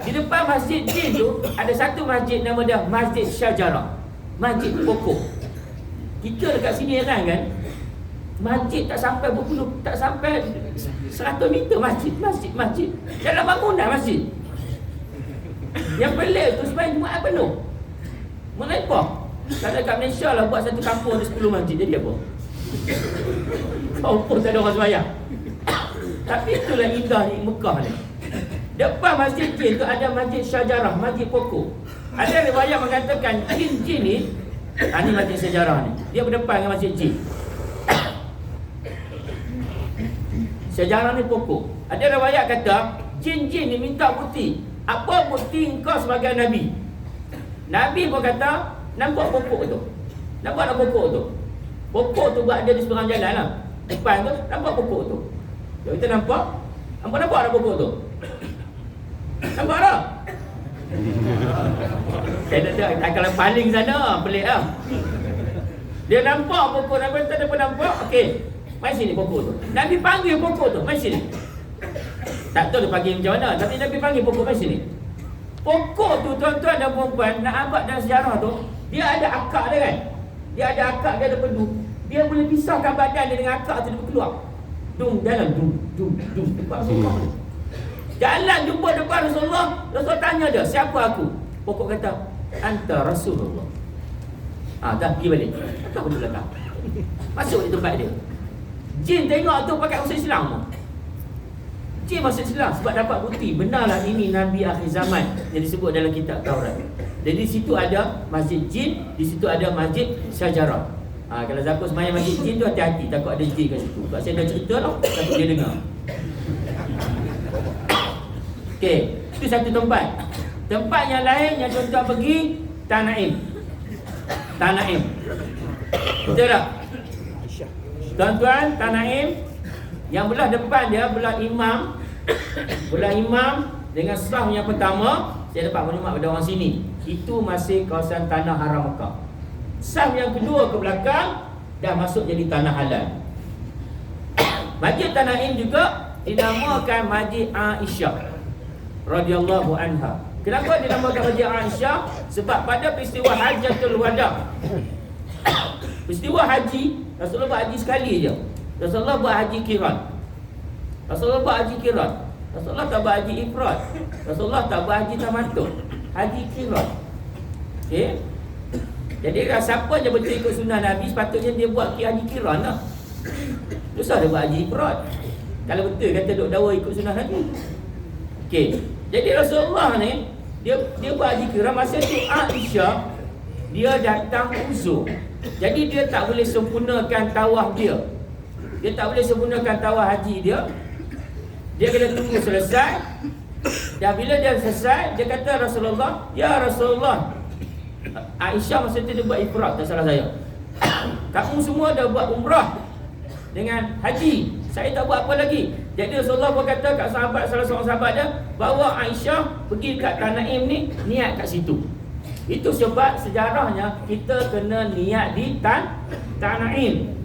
Di depan masjid jin tu, ada satu masjid nama dia Masjid Syajarah. Masjid pokok. Kita dekat sini heran kan, masjid tak sampai 100 meter masjid. Dalam bangunan masjid. Yang pelik tu sebenarnya Jumaat penuh. Mengapa? Kalau kat Malaysia lah buat satu kampung ada 10 masjid, jadi apa? Kau pun tak ada orang sembahyang. Tapi itulah indah di Mekah ni. Depan masjid jin tu ada Masjid Syajarah, masjid pokok. Ada riwayat mengatakan jin-jin ni, ni Masjid Syajarah ni, dia berdepan dengan masjid jin. Syajarah ni pokok. Ada riwayat kata jin-jin ni minta bukti. Apa bukti engkau sebagai Nabi? Nabi pun kata, nampak pokok tu. Nampak tak pokok tu? Pokok tu berada di seberang jalan lah. Depan tu, nampak pokok tu. Kalau kita nampak tak pokok tu? Nampak tak? Saya tak kalau paling sana, pelik lah. Dia nampak pokok, Nabi kata dia pun nampak. Okey, mari sini pokok tu. Nabi panggil pokok tu, mari sini. Tak tahu dia panggil macam mana, tapi Nabi panggil pokok, mari sini. Pokok tu, tuan-tuan dan puan-puan, nak abad dalam sejarah tu, dia ada akak dia kan. Dia ada akak, dia ada pedu. Dia boleh pisahkan badan dia dengan akak tu, dia keluar. Jalan, depan Rasulullah. Jalan jumpa depan Rasulullah. Rasulullah tanya dia, siapa aku? Pokok kata, anta Rasulullah. Dah pergi balik. Tak betul belakang. Masuk di tempat dia. Jin tengok tu pakai usul Islam tu. Jin masuk Islam sebab dapat bukti. Benarlah ini Nabi akhir zaman yang disebut dalam kitab Taurat. Jadi di situ ada masjid jin, di situ ada Masjid Syajarah. Kalau siapa semayang masjid jin tu hati-hati, takut ada jin kat situ. Sebab saya dah cerita lah, takut dia dengar. Okey, itu satu tempat. Tempat yang lain yang tuan-tuan pergi, Tanaim. Betul tak? Tuan-tuan, Tanaim yang belah depan dia, belah imam dengan saf yang pertama, saya dapat maklumat pada orang sini, itu masih kawasan tanah haram Mekah. Saf yang kedua ke belakang dah masuk jadi tanah halal. Masjid Tanaim juga dinamakan Masjid Aisyah radhiyallahu anha. Kenapa dinamakan Masjid Aisyah? Sebab pada peristiwa Hajjatul Wada, peristiwa haji, Rasulullah buat haji sekali je. Rasulullah buat haji qiran. Rasulullah tak buat haji ifrad. Rasulullah tak buat haji tamattu. Haji qiran. Okey. Jadi siapa je betul ikut sunnah Nabi, sepatutnya dia buat haji qiran lah. Susah dia buat haji ifrad. Kalau betul kata duk dawa ikut sunnah Nabi. Okey. Jadi Rasulullah ni dia buat haji qiran. Masa tu Aisyah dia datang uzur. Jadi dia tak boleh sempurnakan tawaf dia. Dia tak boleh sempurnakan tawaf haji dia. Dia kena tunggu selesai. Dan bila dia selesai, dia kata Rasulullah, ya Rasulullah, Aisyah masa tu dia buat ifrad, tak salah saya. Kamu semua dah buat umrah dengan haji, Saya tak buat apa lagi. Jadi Rasulullah pun kata kat sahabat, salah seorang sahabat dia, bawa Aisyah pergi kat Tanaim ni, niat kat situ. Itu sebab sejarahnya kita kena niat di Tanaim.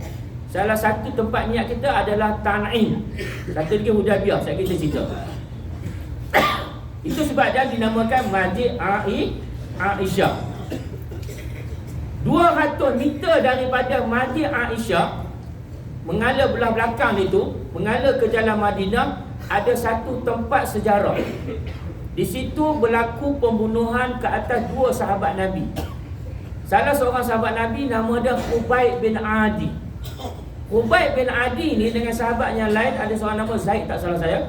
Salah satu tempat niat kita adalah Tanaim. Satu lagi Hudaybiyah, saya kita cerita. Itu sebab dia dinamakan Masjid Aisyah. 200 meter daripada Masjid Aisyah, mengalir belah belakang itu, mengalir ke Jalan Madinah, ada satu tempat sejarah. Di situ berlaku pembunuhan ke atas 2 sahabat Nabi. Salah seorang sahabat Nabi nama dia Khubayb bin Adi. Khubayb bin Adi ni dengan sahabat yang lain, ada seorang nama Zaid, tak salah saya.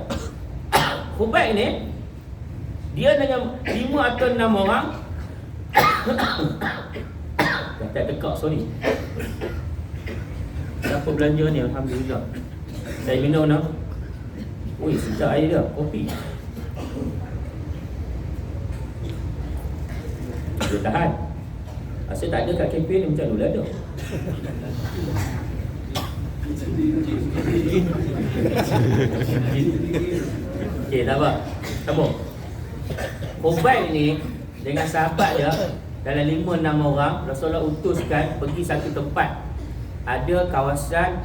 Khubayb ni, dia dengan 5 atau 6 orang. Tak tekak, sorry. Siapa belanja ni? Alhamdulillah. Saya minum nak. Ui, sedap air dia, kopi. Dia tahan. Asyik tak ada kat kafe ni macam dulu ada. Okey, tak apa. Sambung. Khubayb ni dengan sahabat dia, dalam 5-6 orang, Rasulullah utuskan pergi satu tempat. Ada kawasan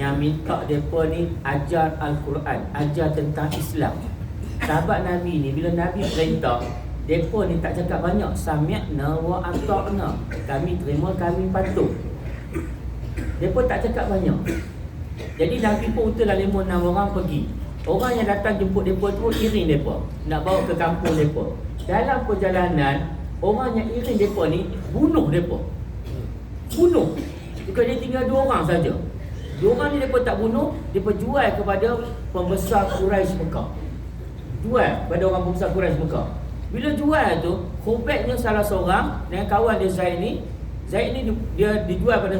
yang minta mereka ni ajar Al-Quran, ajar tentang Islam. Sahabat Nabi ni, bila Nabi perintah, mereka ni tak cakap banyak. Sami'na wa ata'na, kami terima, kami patuh. Mereka tak cakap banyak. Jadi Nabi pun utuslah 5-6 orang pergi. Orang yang datang jemput mereka tu iring mereka, nak bawa ke kampung mereka. Dalam perjalanan, orang yang iring mereka ni bunuh mereka. Bunuh. Jika dia tinggal 2 orang saja. 2 orang ni mereka tak bunuh, mereka jual kepada pembesar Quraisy Mekah. Jual kepada orang pembesar Quraisy Mekah. Bila jual tu, Khubaybnya salah seorang dengan kawan dia Zaid ni. Zaid ni dia dijual pada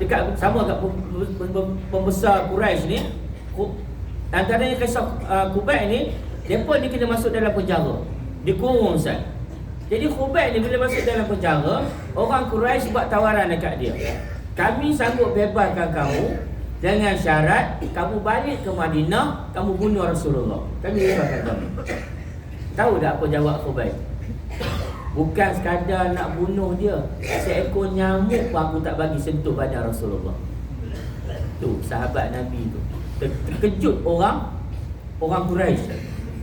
dekat sama kat pembesar Quraisy ni. Antaranya kisah Khubayb ni, mereka ni kena masuk dalam penjara, dikurung Ustaz. Jadi Khubayb ni bila masuk dalam penjara, orang Quraisy buat tawaran dekat dia. Kami sanggup bebaskan kamu dengan syarat kamu balik ke Madinah, kamu bunuh Rasulullah. Kami bebaskan kamu. Tahu tak apa jawab Khubayb? Bukan sekadar nak bunuh dia, seekor nyamuk pun aku tak bagi sentuh badan Rasulullah. Tu sahabat Nabi tu. Terkejut orang Quraisy.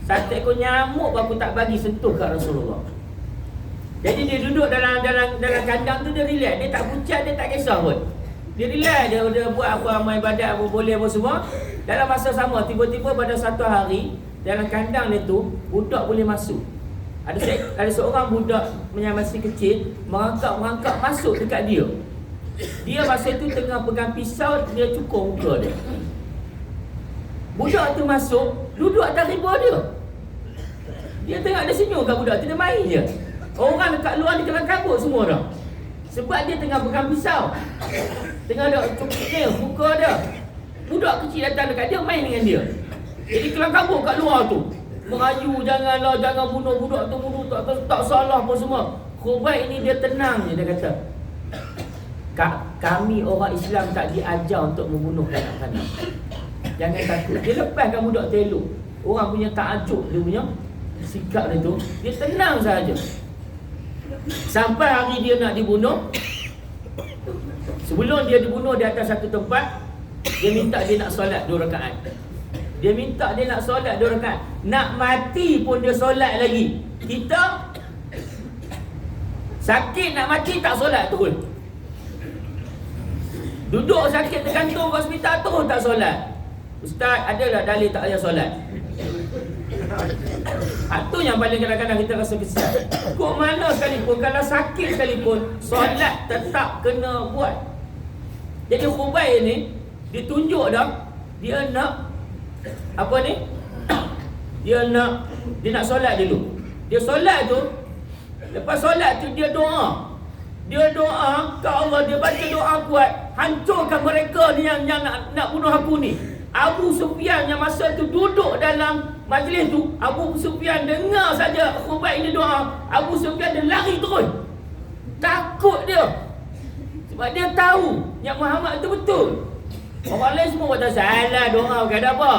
Satu ekor nyamuk pun aku tak bagi sentuh kat Rasulullah. Jadi dia duduk dalam kandang tu, dia relax, dia tak pucat, dia tak kisah pun. Dia relax, dia buat apa amal ibadat, apa boleh apa semua. Dalam masa sama, tiba-tiba pada satu hari, dalam kandang dia tu, budak boleh masuk. Ada seorang budak yang masih kecil, merangkak masuk dekat dia. Dia masa tu tengah pegang pisau, dia cukur muka dia. Budak tu masuk, duduk atas riba dia. Dia tengok dia senyum kat budak tu, dia main je. Orang dekat luar ni kelang kabut semua dah. Sebab dia tengah pegang pisau, tengah ada cukupnya muka dia. Budak kecil datang dekat dia, main dengan dia. Jadi kelang kabut kat luar tu, merayu, jangan bunuh budak tu, bunuh tak salah apa semua. Khubayb ni dia tenang je, dia kata, kami orang Islam tak diajar untuk membunuh kanak-kanak. Jangan takut. Dia lepaskan budak tu elok. Orang punya ta'ajub, dia punya sikap dia tu, dia tenang saja. Sampai hari dia nak dibunuh, sebelum dia dibunuh di atas satu tempat, dia minta dia nak solat 2 rakaat. Dia minta dia nak solat 2 rakaat. Nak mati pun dia solat lagi. Kita sakit nak mati tak solat terus. Duduk sakit tergantung ke hospital terus tak solat. Ustaz, adalah dalil tak payah solat. Itu yang paling kadang-kadang kita rasa kesal. Kok mana sekalipun, kalau sakit sekalipun, solat tetap kena buat. Jadi Khubayb ni, dia tunjuk dah, dia nak apa ni? Dia nak solat dulu. Dia solat tu, lepas solat tu dia doa. Dia doa ke Allah, dia baca doa kuat, hancurkan mereka ni yang nak bunuh aku ni. Abu Sufyan yang masa tu duduk dalam majlis tu, Abu Sufyan dengar saja Khubayb ini doa, Abu Sufyan dia lari terus. Takut dia. Sebab dia tahu yang Muhammad tu betul. Orang lain semua buat salah doa bukan ada apa.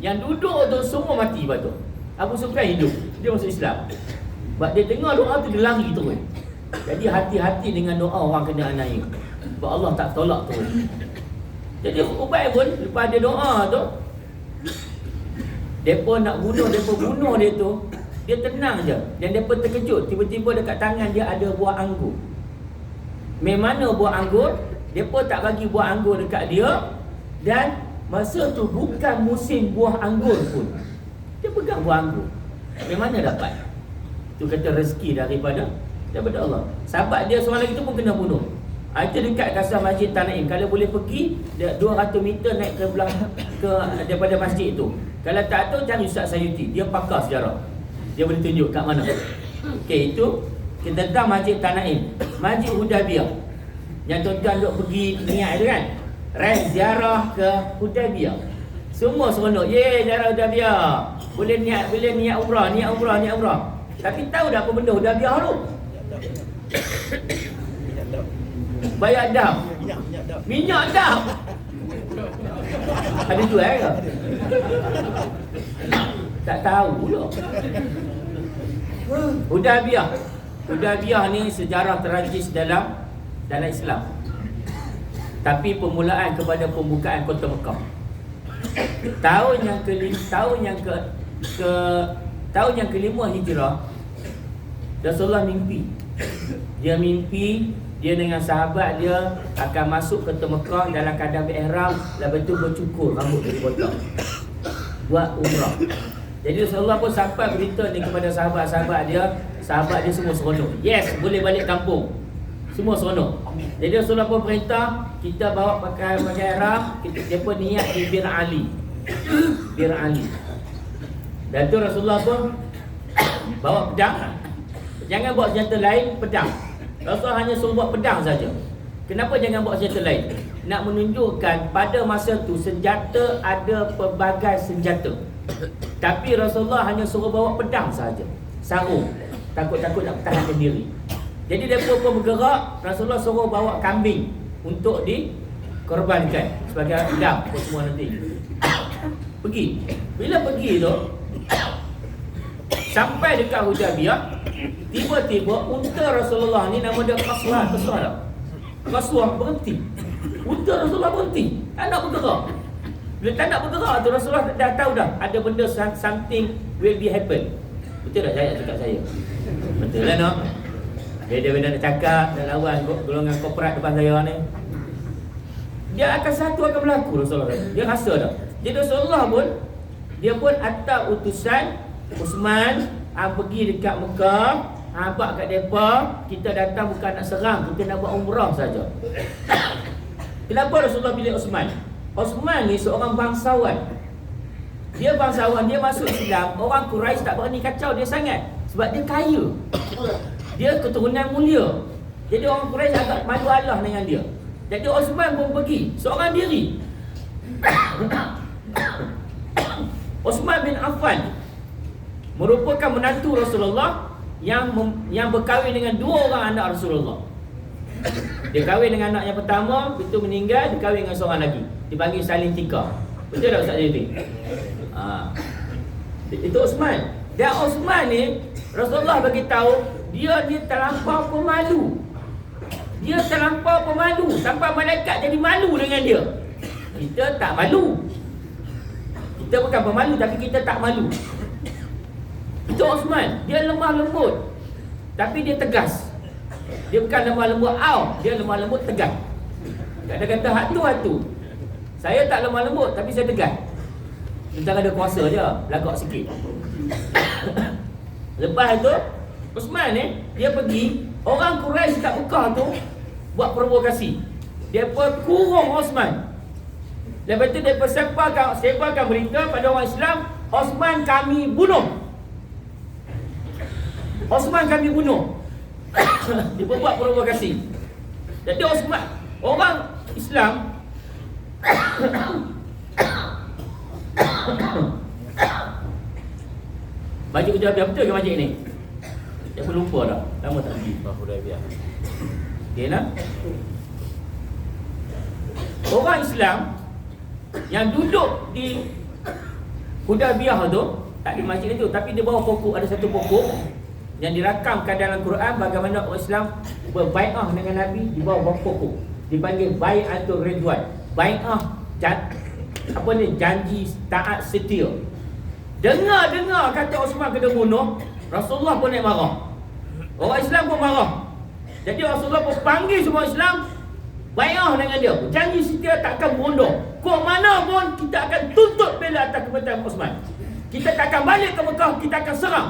Yang duduk tu semua mati lepas tu. Abu Sufyan hidup, dia masuk Islam. Sebab dia dengar doa tu dia lari terus. Jadi hati-hati dengan doa orang kena aniaya. Sebab Allah tak tolak terus. Jadi Ubay pun lepas dia doa tu, depa nak bunuh, depa bunuh dia tu, dia tenang je. Dan depa terkejut, tiba-tiba dekat tangan dia ada buah anggur. Memang mana buah anggur? Depa tak bagi buah anggur dekat dia. Dan masa tu bukan musim buah anggur pun. Dia pegang buah anggur. Memang mana dapat? Tu kata rezeki daripada Allah. Sahabat dia seorang lagi tu pun kena bunuh. Itu dekat kasar Masjid Tanaim. Kalau boleh pergi 200 meter naik ke belakang daripada masjid tu. Kalau tak tahu cari Ustaz Sayuti. Dia pakar sejarah. Dia boleh tunjuk kat mana. Okey, itu kita tentang Masjid Tanaim. Masjid Hudaybiyah. Yang tuan-tuan duk pergi niat tu kan. Rai ziarah ke Hudaybiyah. Semua seronok. Ye, ziarah Hudaybiyah. Boleh niat umrah. Tapi tahu dah apa benda Hudaybiyah tu? Bayar dam. Minyak dam. Ada jual ke? Tak tahu pula. Hudaybiyah ni sejarah tragis dalam Islam. Tapi permulaan kepada pembukaan kota Mekah. Tahun yang kelima Hijrah, Rasulullah mimpi. Dia mimpi dia dengan sahabat dia akan masuk kota Mekah dalam keadaan berihram, lepas tu bercukur rambut dia dipotong. Buat umrah. Jadi Rasulullah pun sampai berita ni kepada sahabat-sahabat dia semua seronok. Yes, boleh balik kampung. Semua seronok. Jadi Rasulullah pun perintah kita bawa pakai ihram, dia pun niat di Bir Ali. Dan tu Rasulullah pun bawa pedang. Jangan bawa senjata lain, pedang. Rasulullah hanya suruh buat pedang saja. Kenapa jangan buat senjata lain? Nak menunjukkan pada masa tu senjata ada pelbagai senjata. Tapi Rasulullah hanya suruh bawa pedang saja. Sarung. Takut-takut nak pertahankan diri. Jadi mereka pun bergerak. Rasulullah suruh bawa kambing untuk dikorbankan sebagai dam untuk semua nanti. Pergi. Bila pergi tu, sampai dekat Hudaybiyah, tiba-tiba unta Rasulullah ni nama dia Qaswah. Qaswah berhenti. Unta Rasulullah berhenti. Tak nak bergerak. Bila tak nak bergerak tu Rasulullah dah tahu dah ada benda something will be happen. Betul tak saya cakap saya? Betul lah no? Beda-beda nak cakap, nak lawan golongan korporat depan saya ni. Dia satu akan berlaku Rasulullah. Dia rasa dah. Jadi Rasulullah pun dia pun hantar utusan Uthman pergi dekat Mekah, abak kat depa, kita datang bukan nak serang, kita nak buat umrah saja. Kenapa Rasulullah pilih Uthman? Uthman ni seorang bangsawan. Dia bangsawan, dia masuk Islam, orang Quraisy tak berani kacau dia sangat sebab dia kaya. Dia keturunan mulia. Jadi orang Quraisy agak malu Allah dengan dia. Jadi Uthman pun pergi seorang diri. Uthman bin Affan merupakan menantu Rasulullah yang berkahwin dengan dua orang anak Rasulullah. Dia kahwin dengan anak yang pertama, itu meninggal, dia kahwin dengan seorang lagi. Dipanggil Salim Tika. Betul tak Ustaz Jadi? Itu Uthman. Dan Uthman ni Rasulullah bagi tahu dia terlampau pemalu. Dia terlampau pemalu sampai malaikat jadi malu dengan dia. Kita tak malu. Kita bukan pemalu tapi kita tak malu. Itu Uthman, dia lemah lembut tapi dia tegas. Dia bukan lemah lembut dia lemah lembut tegas. Kata-kata hak tu. Saya tak lemah lembut tapi saya tegas. Tentang ada kuasa je, lagak sikit. Lepas tu Uthman ni dia pergi, orang Quraisy kat Mekah tu buat provokasi. Dia kurung Uthman. Lepas tu dia sebarkan berita pada orang Islam, Uthman kami bunuh. Dia buat provokasi. Jadi Uthman, orang Islam baju Hudaybiyah betul ke majlis ni? Saya pun lupa dah. Lama tak pergi Hudaybiyah. Okey nah. Orang Islam yang duduk di Hudaybiyah tu, tak di masjid itu, tapi di bawah pokok, ada satu pokok yang dirakamkan dalam Quran bagaimana orang Islam berbai'ah dengan Nabi di bawah pokok. Dipanggil Bai'atul Ridwan. Bai'ah apa ni, janji taat setia. Dengar kata Osman kena bunuh, Rasulullah pun naik marah. Orang Islam pun marah. Jadi Rasulullah pun panggil semua Islam, bai'ah dengan dia, janji setia takkan mundur. Kok mana pun kita akan tuntut bela atas kebenaran Osman. Kita takkan balik ke Mekah, kita akan serang.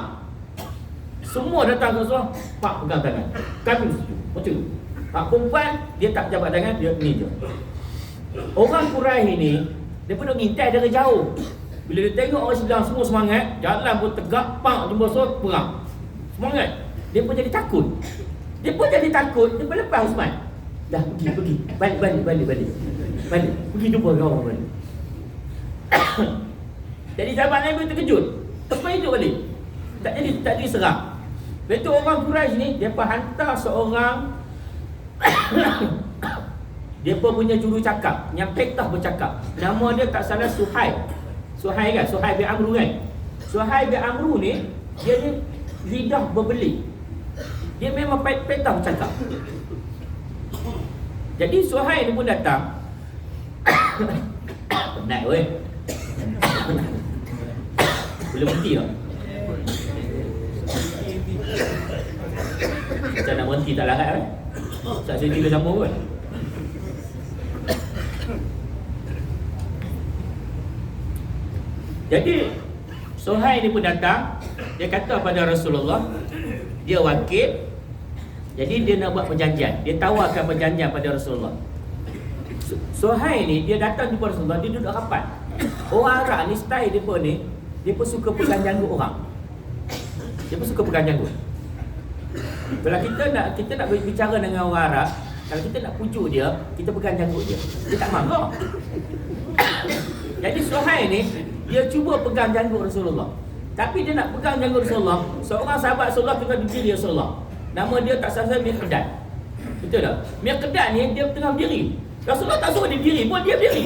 Semua datang ke Rasulullah, Pak pegang tangan, kami setuju. Macam tu. Pak perempuan, dia tak jabat tangan, dia ni je. Orang Quraisy ni, dia pun duk ngintai dari jauh. Bila dia tengok orang sedang semua semangat, jalan pun tegak, pak jumpa suara perang. Semangat. Dia pun jadi takut. Dia pun lepas Osman. Dah pergi. Balik. Pergi jumpa kawan balik. Jadi sahabat Nabi terkejut. Osman hidup balik. Tak jadi serang. Lepas tu orang Quraisy ni, dia pun hantar seorang dia pun punya juru cakap yang petah bercakap. Nama dia tak salah Suhaib kan? Suhaib bin Amru kan? Suhaib bin Amru ni, dia ni lidah berbelit. Dia memang petah bercakap. Jadi Suhaib ni pun datang. Penat weh. Boleh berhenti tak? Macam nak berhenti tak larat kan? Tak sedih dia sambung pun. Jadi Suhaib ni pun datang. Dia kata pada Rasulullah, dia wakil. Jadi dia nak buat perjanjian. Dia tawarkan perjanjian pada Rasulullah. Suhaib ni, dia datang jumpa Rasulullah. Dia duduk rapat. Orang Arab ni, style dia pun ni, dia pun suka pegang janggut orang. Kalau kita nak berbicara dengan orang Arab, kalau kita nak pujuk dia, kita pegang janggut dia. Dia tak marah. Jadi Suhaib ni, dia cuba pegang janggut Rasulullah. Tapi dia nak pegang janggut Rasulullah, seorang sahabat Rasulullah tengah berdiri Rasulullah. Nama dia tak salah Miqdad. Betul tak? Miqdad ni dia tengah berdiri. Rasulullah tak suruh dia berdiri pun dia berdiri.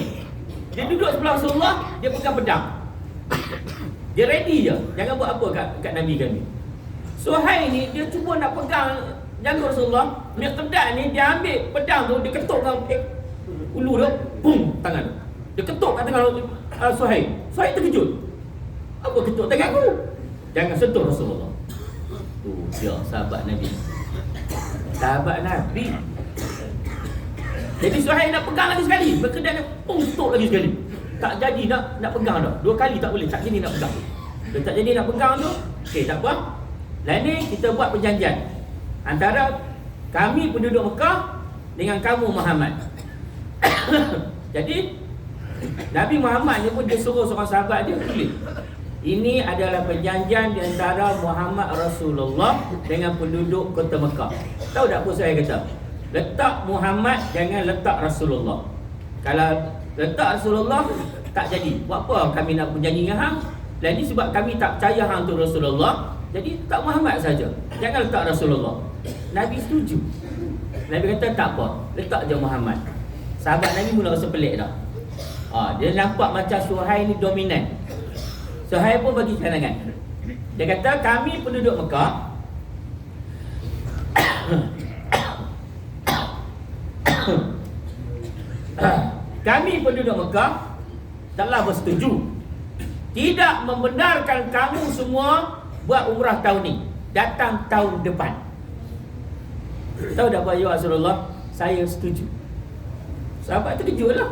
Dia duduk sebelah Rasulullah, dia pegang pedang. Dia ready je. Jangan buat apa kat Nabi kami. Suhaib ni dia cuba nak pegang janggut Rasulullah. Miqdad ni dia ambil pedang tu, dia ketuk dengan ulu dia, bum, tangan tu. Dia ketuk kat tangan Suhaib. Suhaib terkejut. Apa ketuk tangan aku? Jangan sentuh Rasulullah. Tu dia sahabat Nabi. Jadi Suhaib nak pegang lagi sekali. Berkedan dia ketuk lagi sekali. Tak jadi nak pegang dah. 2 kali tak boleh. Tak jadi nak pegang. Dia tak jadi nak pegang tu. Okey, tak apa. Lain ni kita buat perjanjian antara kami penduduk Mekah dengan kamu Muhammad. Jadi Nabi Muhammad ni pun dia suruh seorang sahabat dia tulis. Ini adalah perjanjian di antara Muhammad Rasulullah dengan penduduk kota Mekah. Tahu tak apa saya kata? Letak Muhammad, jangan letak Rasulullah. Kalau letak Rasulullah tak jadi. Buat apa kami nak berjanji dengan hang? Lain ni sebab kami tak percaya hang tu Rasulullah. Jadi letak Muhammad saja. Jangan letak Rasulullah. Nabi setuju. Nabi kata tak apa, letak je Muhammad. Sahabat Nabi mula rasa pelik dah. Dia nampak macam Suhaib ni dominan. Suhaib pun bagi pandangan. Dia kata kami penduduk Mekah kami penduduk Mekah telah bersetuju tidak membenarkan kamu semua buat umrah tahun ni, datang tahun depan. Tahu tak apa ya Rasulullah? Saya setuju. Sahabat terkejut lah.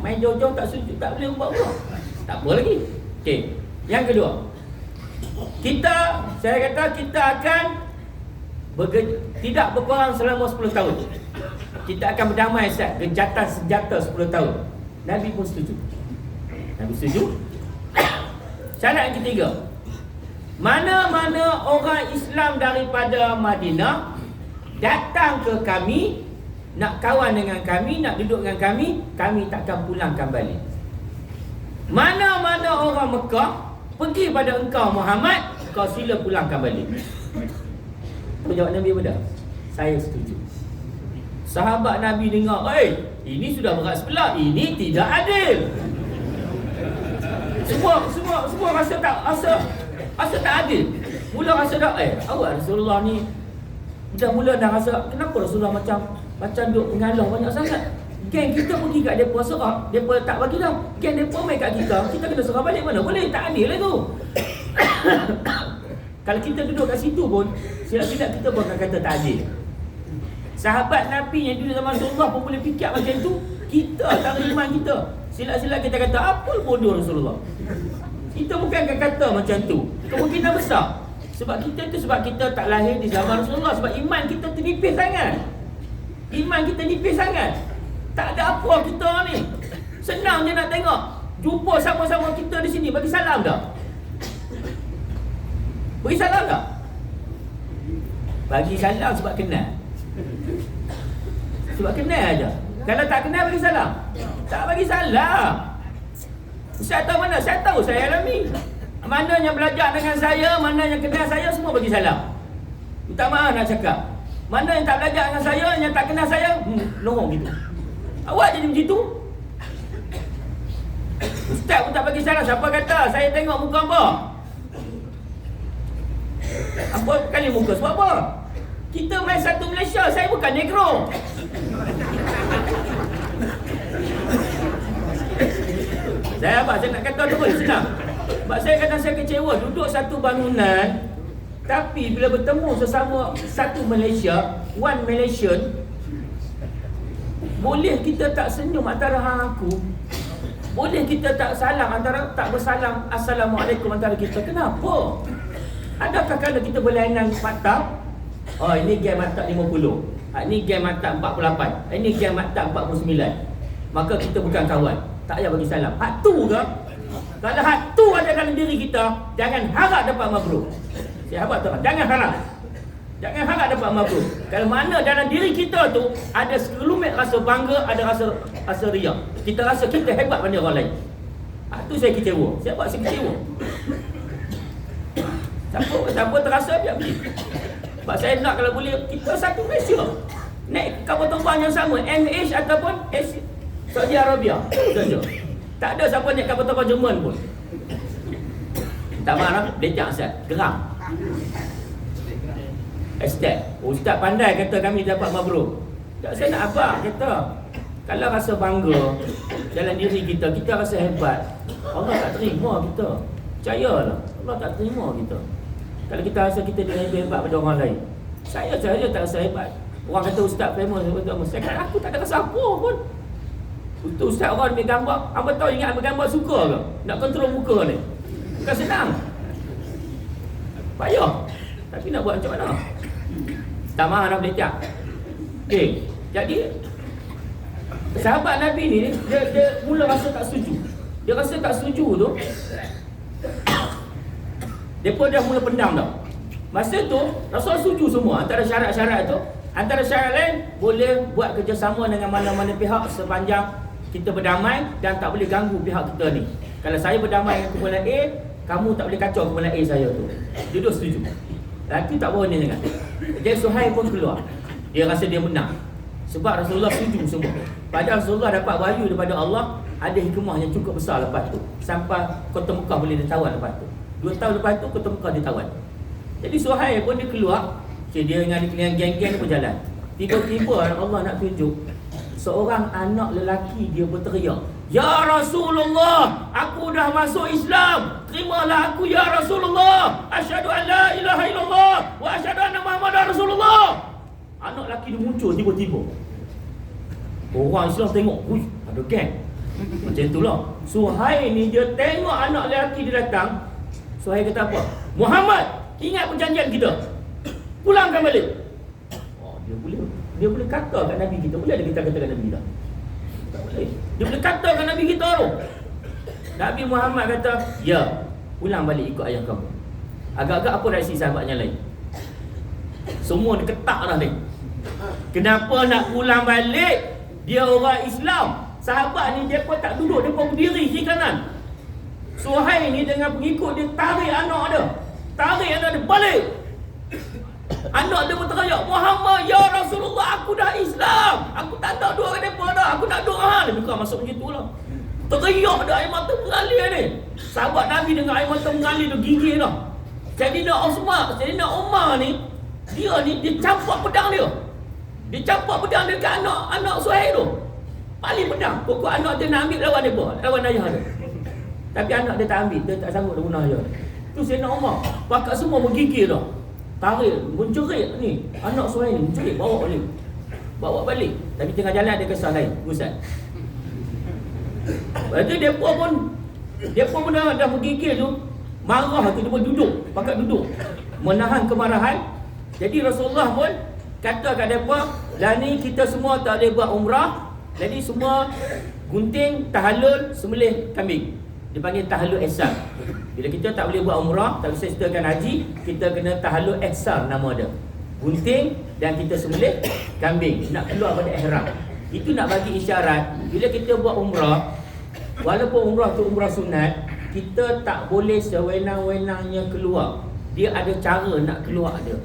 Main jauh-jauh tak setuju, tak boleh buat umrah. Tak apa lagi. Okey. Yang kedua, saya kata kita akan tidak berperang selama 10 tahun. Kita akan berdamai gejatan senjata 10 tahun. Nabi pun setuju. Nabi setuju. Syarat yang ketiga, mana-mana orang Islam daripada Madinah datang ke kami, nak kawan dengan kami, nak duduk dengan kami, kami takkan pulangkan balik. Mana-mana orang Mekah pergi pada engkau Muhammad, kau sila pulangkan balik. Apa jawab Nabi pada? Saya setuju. Sahabat Nabi dengar, ini sudah berat sebelah, ini tidak adil. Semua rasa tak adil. Mula rasa dah awak Rasulullah ni mula dah rasa kenapa Rasulullah macam duk mengalah banyak sangat. Geng kita pergi kat depa serah, depa tak bagi dah. Geng depa mai kat kita kena serah balik mana? Boleh tak adil lah tu. Kalau kita duduk kat situ pun silap-silap kita pun akan kata tak adil. Sahabat Nabi yang duduk zaman Rasulullah pun boleh fikir macam tu. Kita tak beriman kita. Silap-silap kita kata apa bodoh Rasulullah. Kita bukan akan kata macam tu. Kemungkinan besar. Sebab kita tak lahir di zaman Rasulullah. Sebab iman kita nipis sangat. Iman kita nipis sangat. Tak ada apa kita ni. Senang je nak tengok. Jumpa sama-sama kita di sini. Bagi salam tak? Bagi salam tak? Bagi salam sebab kenal. Sebab kenal aja. Kalau tak kenal bagi salam. Tak bagi salam. Saya tahu mana? Saya tahu saya alami. Mana yang belajar dengan saya, mana yang kenal saya, semua bagi salam. Minta maaf nak cakap. Mana yang tak belajar dengan saya, yang tak kenal saya, lorong gitu. Awak jadi begitu? Ustaz pun tak bagi salam. Siapa kata? Saya tengok muka apa? Apa kali muka? Sebab apa? Kita main satu Malaysia. Saya bukan negro. Saya nak kata tu pun senang. Sebab saya kadang saya kecewa duduk satu bangunan, tapi bila bertemu sesama satu Malaysia, one Malaysian, boleh kita tak senyum antara hang aku. Boleh kita tak bersalam Assalamualaikum antara kita. Kenapa? Adakah kerana kita berlainan maktab? Oh, ini game maktab 50. Ini game maktab 48. Ini game maktab 49. Maka kita bukan kawan. Tak payah bagi salam. Hak tu ke? Kalau hak tu ada dalam diri kita, jangan harap dapat mabrur. Sahabat tu, jangan harap. Jangan harap dapat mabrur. Kalau mana dalam diri kita tu ada sekelumit rasa bangga, ada rasa riak. Kita rasa kita hebat pada orang lain. Hak tu saya kecewa. Saya kecewa. Siapa terasa biar pergi. Sebab saya nak kalau boleh kita satu Malaysia. Naik kapal terbang yang sama, MH ataupun Saudi Arabia saja. Tak ada siapa naik kapal terbang Jerman pun. Tak marah, lecak Ustaz, geram. Ustaz pandai kata kami dapat mabrur. Tak, saya nak apa kata. Kalau rasa bangga dalam diri kita, kita rasa hebat, Allah tak terima kita. Percayalah, Allah tak terima kita. Kalau kita rasa kita lebih hebat pada orang lain. Saya tak rasa hebat. Orang kata Ustaz famous, saya kata aku tak ada rasa apa pun. Untuk Ustaz orang ambil gambar, apa tahu ingat ambil gambar suka ke? Nak kontrol muka ni. Bukan senang. Payah. Tapi nak buat macam mana? Tak maaf dah belecak. Okey, jadi sahabat Nabi ni dia mula rasa tak setuju. Dia rasa tak setuju tu. Depa dah mula pendam dah. Masa tu Rasul setuju semua antara syarat-syarat tu. Antara syarat lain boleh buat kerjasama dengan mana-mana pihak sepanjang kita berdamai dan tak boleh ganggu pihak kita ni. Kalau saya berdamai dengan kumpulan A, kamu tak boleh kacau kumpulan A saya tu. Dia dua setuju. Lelaki tak berani sangat. Jadi Suhaib pun keluar. Dia rasa dia menang. Sebab Rasulullah setuju semua. Padahal Rasulullah dapat wahyu daripada Allah, ada hikmah yang cukup besar lepas tu. Sampai Kota Mekah boleh ditawan lepas tu. 2 tahun lepas tu Kota Mekah ditawan. Jadi Suhaib pun dia keluar. Dia dengan geng-geng ni berjalan. Tiba-tiba Allah nak tunjuk seorang anak lelaki dia berteriak, "Ya Rasulullah, aku dah masuk Islam. Terimalah aku ya Rasulullah. Asyhadu an la ilaha illallah wa asyhadu anna Muhammadar Rasulullah." Anak lelaki dia muncul tiba-tiba. Orang Islam tengok, "Ui, ada geng." Macam itulah. Suhaib ni dia tengok anak lelaki dia datang. Suhaib kata apa? "Muhammad, ingat perjanjian kita. Pulangkan balik." Oh, dia boleh kata kat Nabi kita. Boleh ada kita kata kat Nabi kita? Tak boleh. Dia boleh kata kat Nabi kita tu. Nabi Muhammad kata, "Ya, pulang balik ikut ayah kamu." Agak-agak apa reaksi sahabat yang lain? Semua dia ketak dah ni. Kenapa nak pulang balik? Dia orang Islam. Sahabat ni dia pun tak duduk, dia pun berdiri kiri kanan. Suhaib ni dengan pengikut dia tarik anak dia. Tarik anak dia balik. Anak dia berteriak, "Muhammad, ya Rasulullah, aku dah Islam. Aku tak nak dua mereka dah. Aku nak doa." Dia bukan masuk macam itulah. Teriak dah, air mata mengalir ni. Sahabat Nabi dengan air mata mengalir tu gigil dah. Sayyidina Umar ni, dia campak pedang dia. Dia campak pedang dekat anak Suhail tu. Paling pedang. Pokok anak dia nak ambil lawan dia, lawan ayah dia. Tapi anak dia tak ambil, dia tak sanggup dia guna ayah. Tu Sayyidina Umar, pakat semua menggigil dah. Tarik, mencerit ni. Anak Suhail ni mencerit, bawa balik. Tapi tengah jalan ada kesah lain, Ustaz. Lepas tu dia pun dah menggigil tu. Marah tu, dia pun duduk, pakat duduk, menahan kemarahan. Jadi Rasulullah pun kata kat mereka, dah ni kita semua tak boleh buat umrah. Jadi semua gunting, tahallul, sembelih kambing. Dipanggil tahallul ihsan. Bila kita tak boleh buat umrah, tak boleh sertakan haji, kita kena tahallul ihsan nama dia. Gunting dan kita sembelih kambing, nak keluar pada ihram. Itu nak bagi isyarat, bila kita buat umrah, walaupun umrah tu umrah sunat, kita tak boleh sewenang-wenangnya keluar. Dia ada cara nak keluar dia.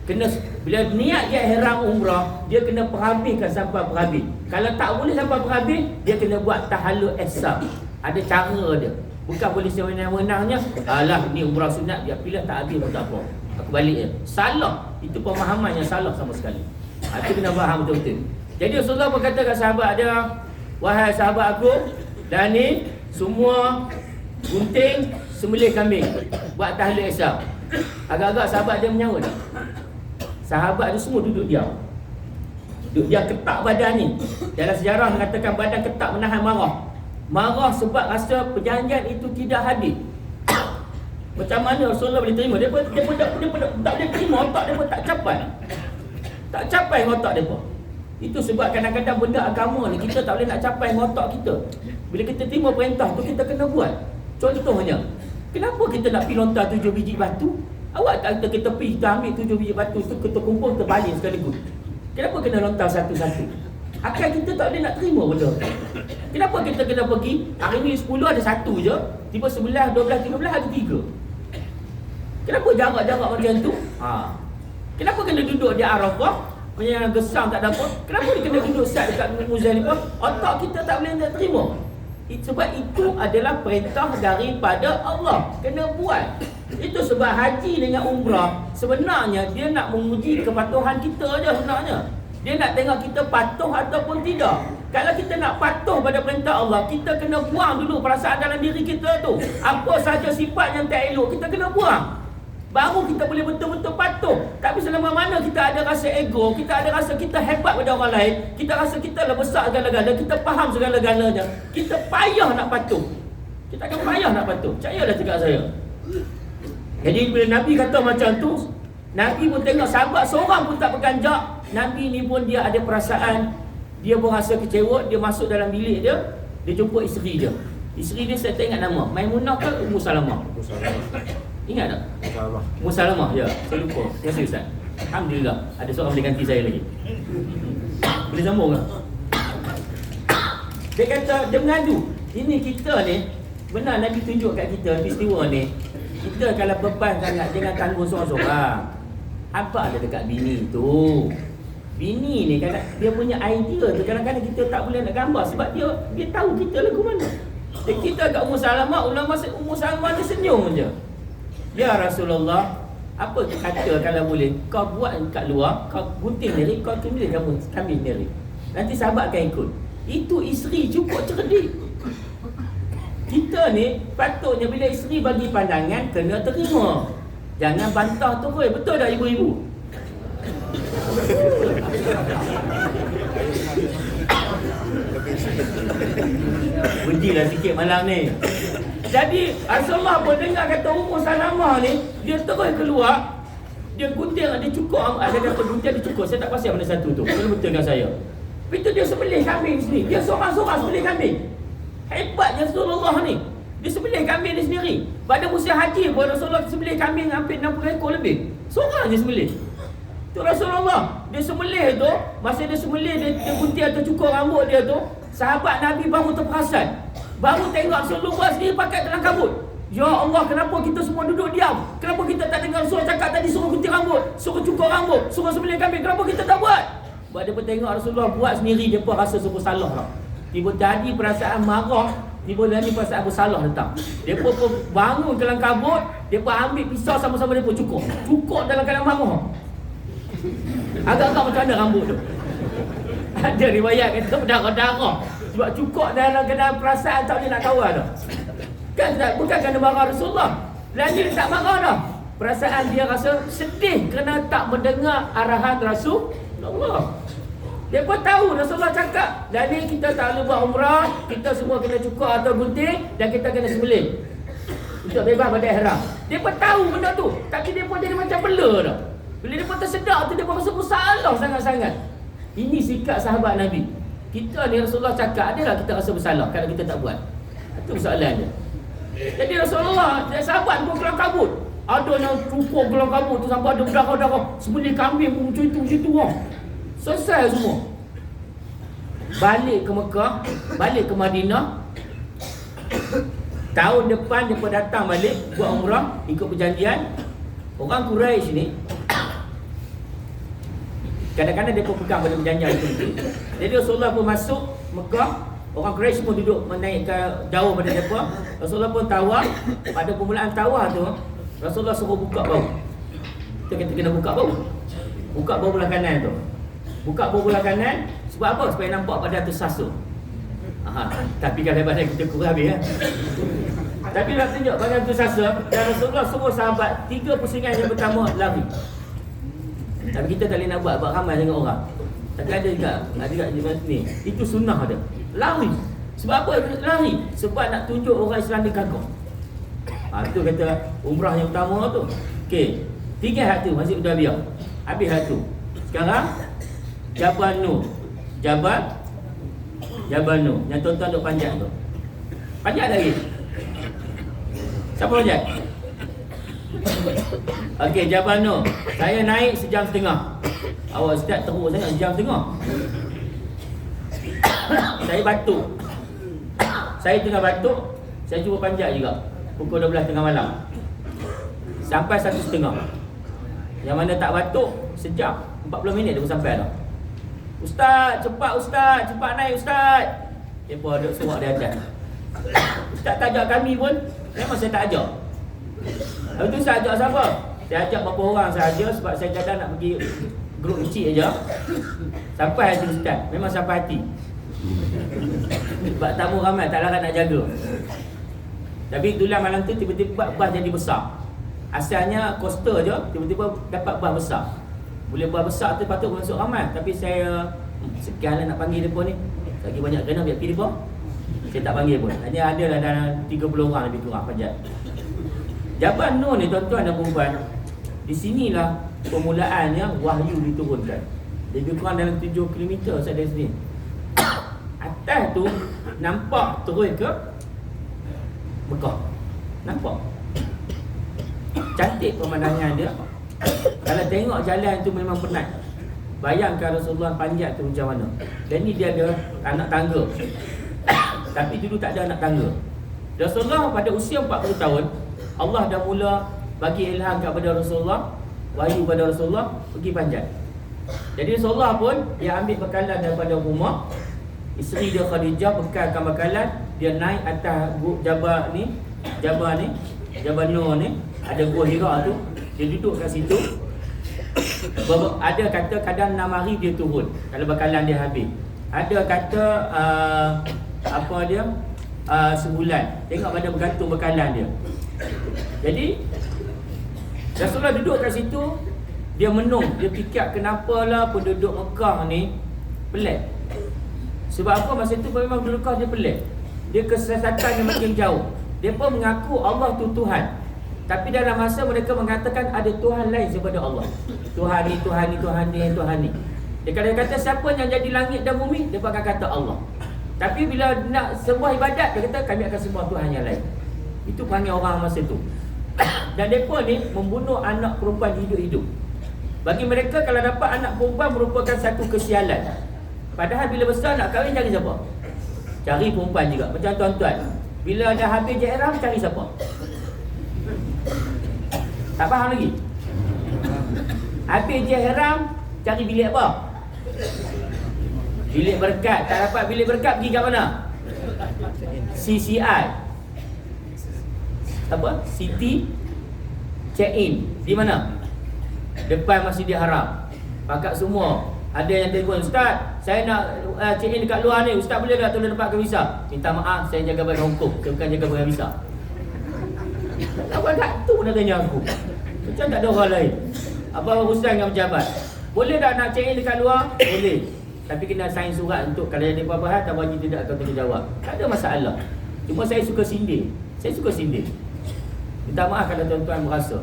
Kena, bila niat dia ihram umrah, dia kena perhabiskan sampai perhabis. Kalau tak boleh sampai perhabis, dia kena buat tahallul ihsan. Ada cara dia. Bukan boleh sewenang-wenangnya, alah ni umrah sunat, dia pilih tak habis pun tak apa, aku balik je. Salah. Itu pemahaman yang salah sama sekali. Itu kena faham betul-betul. Jadi Rasulullah berkata kat sahabat dia, wahai sahabat aku, dan ni semua gunting, sembelih kambing, buat tahallul ihsan. Agak-agak sahabat dia menyaut tak? Sahabat dia semua duduk diam. Duduk diam, ketak badan ni. Dalam sejarah mengatakan badan ketak menahan marah. Marah sebab rasa perjanjian itu tidak hadir. Macam mana Rasulullah boleh terima? Dia tak boleh terima, otak dia pun tak capai. Tak capai otak dia pun. Itu sebab kadang-kadang benda agama ni kita tak boleh nak capai otak kita. Bila kita terima perintah tu, kita kena buat. Contohnya, kenapa kita nak pergi lontar 7 biji batu? Awak tak kata kita pergi, kita ambil 7 biji batu tu, kita kumpul, kita balik sekaligus. Kenapa kena lontar satu-satu? Akal kita tak boleh nak terima benda. Kenapa kita kena pergi, hari ni 10 ada satu je, tiba 11, 12, 13 ada 3. Kenapa jarak-jarak macam tu? Kenapa kena duduk di Arafah? Yang gesang tak dapat. Kenapa dia kena duduk sat dekat Muzdalifah? Otak kita tak boleh nak terima. Sebab itu adalah perintah daripada Allah. Kena buat. Itu sebab haji dengan umrah sebenarnya dia nak menguji kepatuhan kita aja sebenarnya. Dia nak tengok kita patuh ataupun tidak. Kalau kita nak patuh pada perintah Allah, kita kena buang dulu perasaan dalam diri kita tu. Apa sahaja sifat yang tak elok, kita kena buang. Baru kita boleh betul-betul patuh. Tapi selama mana kita ada rasa ego, kita ada rasa kita hebat pada orang lain, kita rasa kita lah besar segala-galanya, kita faham segala-galanya, kita payah nak patuh. Kita akan payah nak patuh. Percayalah cakap saya. Jadi bila Nabi kata macam tu, Nabi pun tengok sahabat seorang pun tak berganjak. Nabi ni pun dia ada perasaan, dia pun rasa kecewa. Dia masuk dalam bilik dia, dia jumpa isteri dia. Isteri dia saya tak ingat nama, Maimunah ke Ummu Salamah? Ummu Salamah. Ingat tak? Ummu Salamah, ya, saya lupa. Terima kasih Ustaz. Alhamdulillah, ada seorang boleh ganti saya lagi. Boleh sambung tak? Dia kata, dia mengadu. Ini kita ni, benar Nabi tunjuk kat kita peristiwa ni. Kita kalau beban sangat, jangan tanggung seorang-seorang. Apa ada dekat bini tu? Bini ni kadang dia punya idea tu, kadang-kadang kita tak boleh nak gambar sebab dia tahu kita lagu mana. Kita kat Ummu Salamah, Ummu Salamah dia senyum je. Ya Rasulullah, apa kata kalau boleh kau buat kat luar, kau gunting sendiri, kau kembali kamu sendiri. Nanti sahabat akan ikut. Itu isteri cukup cerdik. Kita ni patutnya bila isteri bagi pandangan kena terima. Jangan bantah terus. Betul tak ibu-ibu? Benjilah sikit malam ni. Jadi Rasulullah pun dengar kata Ummu Salamah ni, dia terus keluar, dia gunting, dia cukur, ada kata gunting dia cukur. Saya tak pasti mana satu tu. Kena betulkan saya. Lepas tu dia sembelih kambing sendiri. Dia seorang-seorang sembelih kambing. Hebatnya Rasulullah ni. Dia sembelih kambing dia sendiri. Pada musim haji pun Rasulullah sembelih kambing hampir 60 ekor lebih. Seorang je sembelih. Tu Rasulullah, dia sembelih tu, masa dia sembelih, dia gunting atau cukur rambut dia tu, sahabat Nabi baru terperasan. Baru tengok Rasulullah sendiri pakai dalam kabut. Ya Allah, kenapa kita semua duduk diam? Kenapa kita tak dengar Rasulullah cakap tadi suruh gunting rambut, suruh cukur rambut, suruh sembelih kambing? Kenapa kita tak buat? Sebab dia pun tengok Rasulullah buat sendiri, dia pun rasa semua salah lah. Tiba tadi perasaan marah, Tiba lagi pasal Abu Salah datang. Depa pun bangun dalam kabut, depa ambil pisau sama-sama depa cukur. Cukur dalam keadaan marah. Agak-agak macam mana rambut tu. Ada riwayat kata berdarah-darah. Sebab cukur dalam keadaan perasaan tak boleh nak kawal dah. Kan bukan kerana marah Rasulullah. Dan dia tak marah dah. Perasaan dia rasa sedih kerana tak mendengar arahan Rasulullah. Dia pun tahu Rasulullah cakap, dan ni kita tak boleh buat umrah, kita semua kena cukur atau gunting dan kita kena sembelih untuk bebas pada ihram. Dia pun tahu benda tu, tapi dia pun jadi macam bela dah. Bila dia pun tersedak tu, dia pun rasa bersalah sangat-sangat. Ini sikap sahabat Nabi. Kita ni Rasulullah cakap, adalah kita rasa bersalah kalau kita tak buat. Itu soalan dia. Jadi Rasulullah, sahabat pun kelam kabut. Ada yang cukur kelam kabut tu sampai ada berdarah-darah. Sembelih kambing pun macam itu orang. Selesai semua. Balik ke Mekah, balik ke Madinah. Tahun depan dia datang balik buat umrah, ikut perjanjian. Orang Quraisy ni kadang-kadang dia pun pegang pada perjanjian itu. Jadi Rasulullah pun masuk Mekah, orang Quraisy pun duduk menaikkan jauh pada mereka. Rasulullah pun tawaf. Pada permulaan tawaf tu, Rasulullah suruh buka bau. Kita kena buka bau. Buka bau belah kanan tu. Buka bau belah kanan sebab apa? Supaya nampak pada tu sasuk. Tapi kalau badan kita kurang habis ya. Tapi nak tunjuk badan tu sasuk, dan Rasulullah suruh sahabat 3 pusingan yang pertama lari. Tapi kita tak boleh nak buat ramai dengan orang. Tapi ada juga ni. Itu sunnah dia. Lari. Sebab apa lari? Sebab nak tunjuk orang Islam dia kagum. Itu kata umrah yang pertama tu. Okey. 3 hak tu Masjid Hudaybiah. Habis hak tu. Sekarang Jabal Nur. Jabal Nur. Yang tuan-tuan duk panjat tu. Panjat lagi. Siapa panjat? Okey, Jabal Nur. Saya naik sejam setengah. Awak start teruk sangat sejam setengah. Saya batuk. Saya tengah batuk, saya cuba panjat juga. Pukul 12 tengah malam. Sampai 1:30. Yang mana tak batuk, sejam. 40 minit dia pun sampai dah. Ustaz, cepat naik Ustaz. Dia pun duduk surak di atas. Ustaz tak ajak kami pun, memang saya tak ajak. Lepas tu saya ajak siapa? Saya ajak beberapa orang sahaja sebab saya kadang nak pergi grup kecil aja. Sampai hati Ustaz, memang sampai hati. Sebab tamu ramai, tak larat nak jaga. Tapi itulah malam tu tiba-tiba bas jadi besar. Asalnya coaster je, tiba-tiba dapat bas besar. Boleh bas besar tu patut masuk ramai. Tapi saya sekianlah nak panggil dia pun ni. Lagi banyak kena biar pergi dia pun. Saya tak panggil pun. Hanya ada lah dalam 30 orang lebih kurang panjat. Jabal Nur ni tuan-tuan dan perempuan, di sinilah permulaannya wahyu diturunkan. Lebih kurang dalam 7 km saya dari sini. Atas tu nampak terus ke Mekah. Nampak. Cantik pemandangan dia. Kalau tengok jalan tu memang penat. Bayangkan Rasulullah panjat tu macam mana. Dan ni dia ada anak tangga. Tapi dulu tak ada anak tangga. Rasulullah pada usia 40 tahun, Allah dah mula bagi ilham kepada Rasulullah, wahyu pada Rasulullah pergi panjat. Jadi Rasulullah pun dia ambil bekalan daripada rumah. Isteri dia Khadijah bekalkan bekalan, dia naik atas Jabal Nur ni, ada Gua Hira tu. Dia duduk kat situ. Ada kata kadang 6 hari dia turun kalau bekalan dia habis. Ada kata sebulan. Tengok pada bergantung bekalan dia. Jadi Rasulullah duduk kat situ, dia menung, dia fikir kenapalah penduduk Mekah ni pelik. Sebab apa masa tu memang penduduk Mekah dia pelik. Dia kesesatan yang makin jauh. Dia pun mengaku Allah tu Tuhan. Tapi dalam masa mereka mengatakan ada Tuhan lain daripada Allah. Tuhan ni. Dia kata siapa yang jadi langit dan bumi, dia akan kata Allah. Tapi bila nak sembah ibadat, dia kata kami akan sembah Tuhan yang lain. Itu perangai orang masa tu. Dan mereka ni membunuh anak perempuan hidup-hidup. Bagi mereka kalau dapat anak perempuan merupakan satu kesialan. Padahal bila besar nak kahwin cari siapa? Cari perempuan juga. Macam tuan-tuan, bila dah habis je ihram cari siapa? Tak faham lagi? Habis je ihram cari bilik apa? Bilik berkat. Tak dapat bilik berkat pergi kat mana? CCI. Apa? City check-in. Di mana? Depan Masjidil Haram. Pakak semua. Ada yang telefon, Ustaz, saya nak check-in dekat luar ni. Ustaz boleh tak tolong dapatkan visa? Minta maaf, saya jaga badan hukum. Saya bukan jaga badan visa. Abang tak tu nak tanya aku. Macam tak ada orang lain. Abang urusan dengan pejabat. Boleh tak nak check-in dekat luar? Boleh. Tapi kena sign surat untuk kalau ada apa-apa hal, Tabung Haji tidak akan tanggungjawab. Tak ada masalah. Cuma saya suka sindir. Saya suka sindir. Minta maaf kalau tuan-tuan merasa.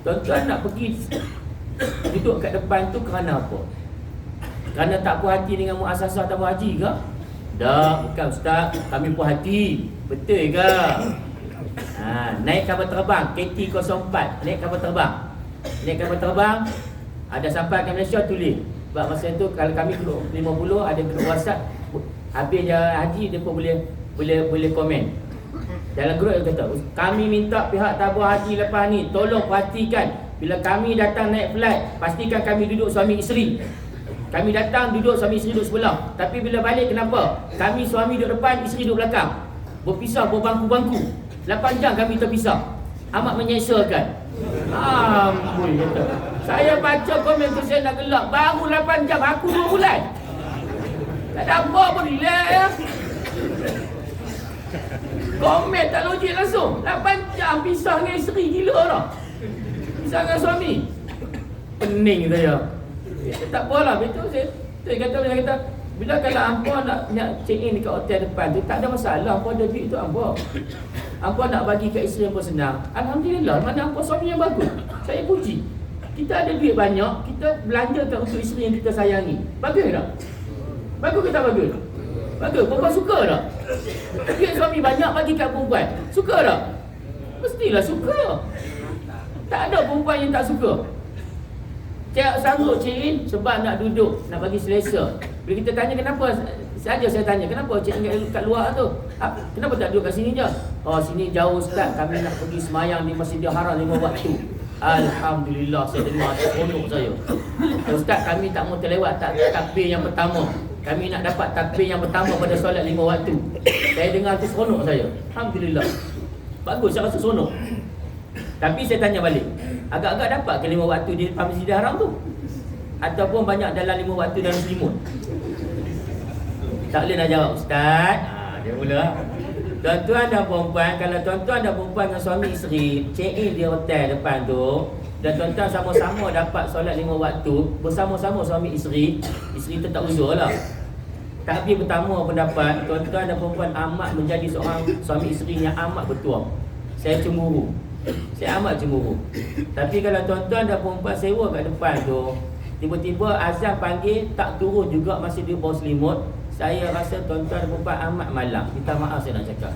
Tuan-tuan nak pergi duduk kat depan tu kerana apa? Kerana tak puas hati dengan muasasah Tabung Haji ke? Tak, bukan Ustaz. Kami puas hati. Betul ke? Naik kapal terbang KT-04. Naik kapal terbang. Naik kapal terbang. Ada sampai ke Malaysia tulis. Sebab masa tu kalau kami keluar 50 ada grup WhatsApp. Habis haji dia pun boleh komen. Dalam grup dia kata, kami minta pihak Tabung Haji lepas ni tolong pastikan bila kami datang naik flight, pastikan kami duduk suami isteri. Kami datang duduk suami isteri duduk sebelah. Tapi bila balik kenapa? Kami suami duduk depan, isteri duduk belakang. Berpisah berbangku-bangku. 8 jam kami terpisah. Amat menyesakan. Amboi kata. Saya baca komen tu saya nak gelak. Baru 8 jam, aku 2 bulan. Tak ada apa pun relax ya. Komen tak logik langsung. 8 jam pisah dengan isteri, gila dah. Pisah dengan suami. Pening saya. Tak apalah, betul saya kata bila kalau hampa nak check in dekat hotel depan tu, tak ada masalah. Hampa ada duit tu hampa. Hampa nak bagi kat isteri hampa senang. Alhamdulillah, mana hampa suami yang bagus. Saya puji. Kita ada duit banyak, kita belanjakan untuk isteri yang kita sayangi. Bagus tak? Bagus ke tak bagus? Bagus. Perempuan suka tak? Duit suami banyak bagi kat perempuan. Suka tak? Mestilah suka. Tak ada perempuan yang tak suka. Cik sanggup cik sebab nak duduk, nak bagi selesa. Bila kita tanya kenapa, saja saya tanya, kenapa cik kat luar tu? Kenapa tak duduk kat sini je? Oh, sini jauh Ustaz, kami nak pergi semayang di Masjidil Haram 5 waktu. Alhamdulillah, saya dengar seronok saya. Ustaz, kami tak mau terlewat takbir yang pertama. Kami nak dapat takbir yang pertama pada solat 5 waktu. Saya dengar tu seronok saya. Alhamdulillah. Bagus, saya rasa seronok. Tapi saya tanya balik, agak-agak dapat ke 5 waktu di depan Masjidil Haram tu? Ataupun banyak dalam 5 waktu dalam selimut? Tak boleh nak jawab, Ustaz. Dia mula. Tuan-tuan dan perempuan, kalau tuan-tuan dan perempuan dengan suami isteri check in di hotel depan tu, dan tuan-tuan sama-sama dapat solat 5 waktu bersama-sama suami isteri tu tak uzur lah. Tapi pertama pendapat, tuan-tuan dan perempuan amat menjadi seorang suami isteri yang amat bertuah. Saya cemburu. Saya amat cemburu. Tapi kalau tuan-tuan dan perempuan sewa kat depan tu, tiba-tiba azan panggil tak turun juga masih di bawah selimut, saya rasa tuan-tuan dan perempuan amat malang. Minta maaf saya nak cakap.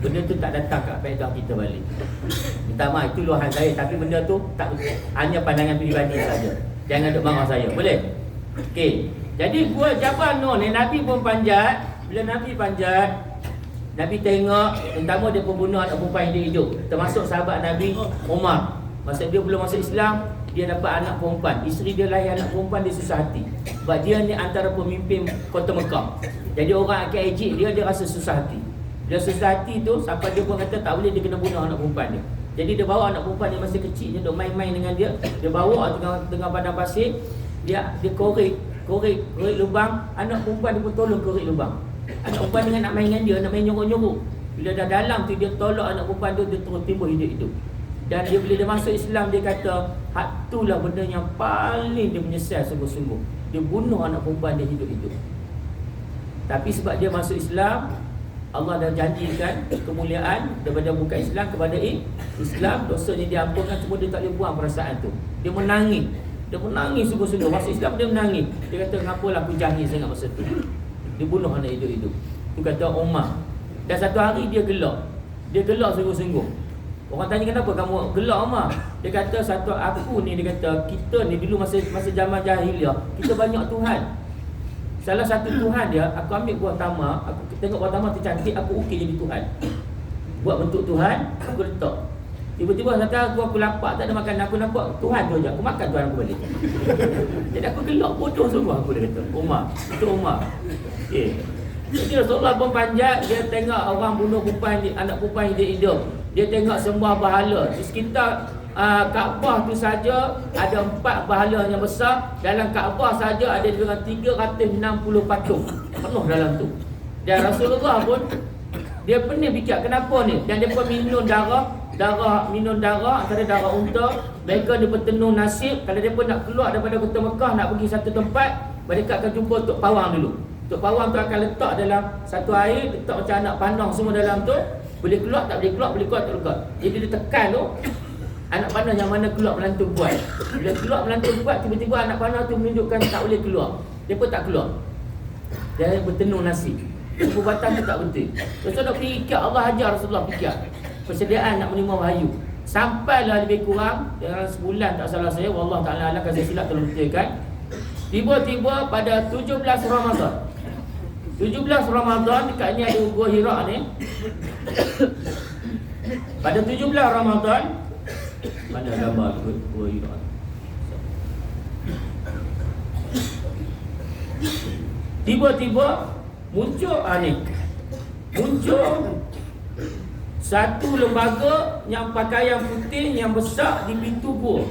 Benda tu tak datang kat faedah kita balik. Minta maaf, itu luahan saya. Tapi benda tu tak, hanya pandangan peribadi saja. Jangan duk marah saya. Boleh? Okey. Jadi gua Jabal Nur ni Nabi pun panjat. Bila Nabi panjat, Nabi tengok, pertama dia pembunuh anak perempuan yang hidup. Termasuk sahabat Nabi Umar. Masa dia belum masuk Islam, dia dapat anak perempuan. Isteri dia lahir anak perempuan, dia susah hati. Sebab dia ni antara pemimpin kota Mekah. Jadi orang akan ejek dia rasa susah hati. Dia susah hati tu sampai dia pun kata tak boleh, dia kena bunuh anak perempuan dia. Jadi dia bawa anak perempuan dia masih kecil, dia duk main-main dengan dia. Dia bawa tengah padang pasir. Dia korek lubang. Anak perempuan dia pun tolong korek lubang. Anak perempuan dengan nak main dengan dia, nak main nyorok-nyorok. Bila dah dalam tu dia tolak anak perempuan tu, dia terus timbul hidup-hidup. Dan dia bila dia masuk Islam, dia kata hak itulah benda yang paling dia menyesal sungguh-sungguh. Dia bunuh anak perempuan dia hidup-hidup. Tapi sebab dia masuk Islam, Allah dah janjikan kemuliaan daripada bukan Islam kepada Islam, dosanya diampunkan, cuma dia tak boleh buang perasaan tu. Dia menangis. Dia menangis sungguh-sungguh. Masuk Islam dia menangis. Dia kata ngapalah aku jahil sangat masa tu. Dia bunuh anak hidup-hidup. Tu kata Umar. Dan satu hari dia gelak. Dia gelak sungguh-sungguh. Orang tanya kenapa kamu gelak Umar? Dia kata satu aku ni, dia kata kita ni dulu masa zaman jahiliah, kita banyak Tuhan. Salah satu Tuhan dia, aku ambil buah tamak, aku tengok buah tamak tu cantik, aku ukir jadi Tuhan. Buat bentuk Tuhan, aku letak. Tiba-tiba kata aku lapar, tak ada makan, aku nampak Tuhan tu je, aku makan Tuhan aku balik. Jadi aku gelak, bodoh semua aku, dia kata. Umar, itu Umar. Okay. Jadi Rasulullah pun panjat, dia tengok orang bunuh anak perempuan dia hidup. Dia tengok sembah berhala. Di sekitar Kaabah tu saja ada 4 berhala yang besar. Dalam Kaabah saja ada dengan 360 patung penuh dalam tu. Dan Rasulullah pun dia pening fikir kenapa ni. Dan dia pun minum darah antara darah unta. Mereka dia bertenung nasib. Kalau dia pun nak keluar daripada kota Mekah, nak pergi satu tempat, mereka akan jumpa Tok Pawang dulu. Tok Pawang tu akan letak dalam satu air, letak macam anak panang semua dalam tu. Boleh keluar tak boleh keluar, boleh keluar tak boleh keluar. Jadi dia tekan tu anak panah yang mana keluar melantung buat. Bila keluar melantung buat, tiba-tiba anak panah tu menunjukkan tak boleh keluar. Dia pun tak keluar. Dia bertenung nasib. Perbuatan tu tak betul. Rasulullah fikir, Allah ajar Rasulullah fikir persediaan nak menerima wahyu. Sampailah lebih kurang dalam sebulan tak salah saya, wallahu taala alam, kalau saya silap tolong betulkan. Tiba-tiba pada 17 Ramadan. 17 Ramadan dekat ni ada Gua Hira ni. Pada 17 Ramadan, mana gambar Gua Hira? Tiba-tiba muncul satu lembaga yang pakaian putih yang besar di pintu gua.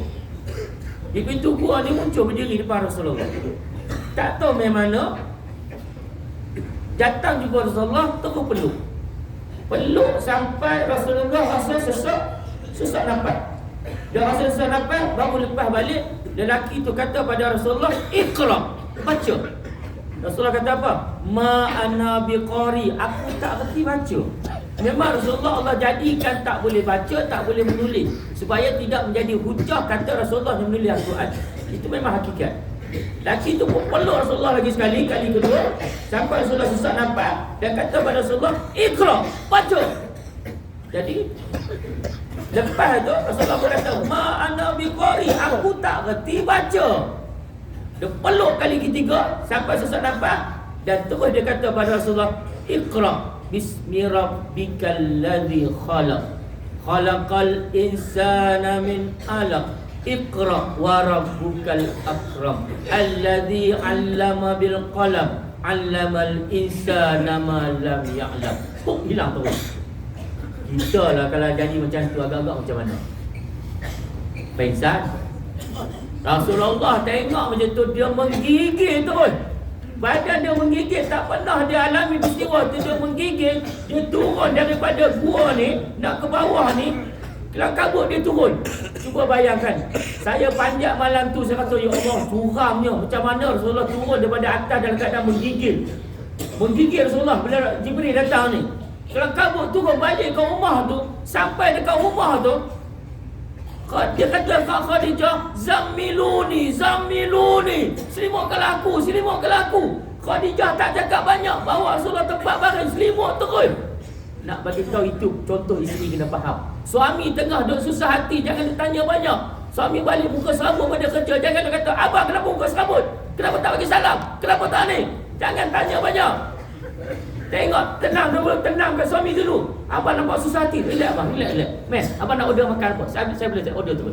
Di pintu gua ni muncul berdiri depan Rasulullah. Tak tahu memang mana. Datang juga Rasulullah, terus peluk sampai Rasulullah rasa sesak nafas. Dia rasa sesak nafas, baru lepas balik. Lelaki tu kata pada Rasulullah, Iqra, baca. Rasulullah kata apa? Ma ana biqari, aku tak reti baca. Memang Rasulullah Allah jadikan tak boleh baca, tak boleh menulis, supaya tidak menjadi hujah kata Rasulullah yang menulis Al-Quran. Itu memang hakikat. Laki itu pun peluk Rasulullah lagi sekali, kali kedua, sampai Rasulullah sesak nampak dan kata pada Rasulullah, Iqra, baca. Jadi lepas tu Rasulullah berkata, Ma ana biqari, aku tak reti baca. Dia peluk kali ketiga sampai sesak nampak dan terus dia kata pada Rasulullah, Iqra bismi rabbikal ladzi khalaq, khalaqal insana min 'alaq, Iqra wa rabbukal akram, alladzi 'allama bil qalam, 'allamal insana ma lam ya'lam. Hilang terus. Kita lah kalau jadi macam tu agak-agak macam mana? Pengsan. Rasulullah tengok macam tu, dia menggigil terus. Badan dia menggigil, tak pernah dia alami peristiwa tu. Dia menggigil, dia turun daripada gua ni nak ke bawah ni, kelang kabut dia turun. Cuba bayangkan, saya panjat malam tu, saya kata, ya Allah, suramnya. Macam mana Rasulullah turun daripada atas dalam keadaan menggigil. Menggigil Rasulullah bila Jibril datang ni. Kelang kabut turun balik ke rumah tu. Sampai dekat rumah tu, dia kata kat Khadijah, Zammiluni, selimutkanlah aku. Khadijah tak cakap banyak, bawa Rasulullah tempat baring, selimut terus. Nak bagi tahu itu contoh isteri kena faham. Suami tengah duk susah hati, jangan ditanya banyak. Suami balik buka serabut pada kerja, jangan dia kata, abang kenapa buka serabut? Kenapa tak bagi salam? Kenapa tak ni? Jangan tanya banyak. Tengok, tenang ke suami dulu. Abang nampak susah hati, relax abang, relax. Mes, abang nak order makan apa? Saya boleh order tu.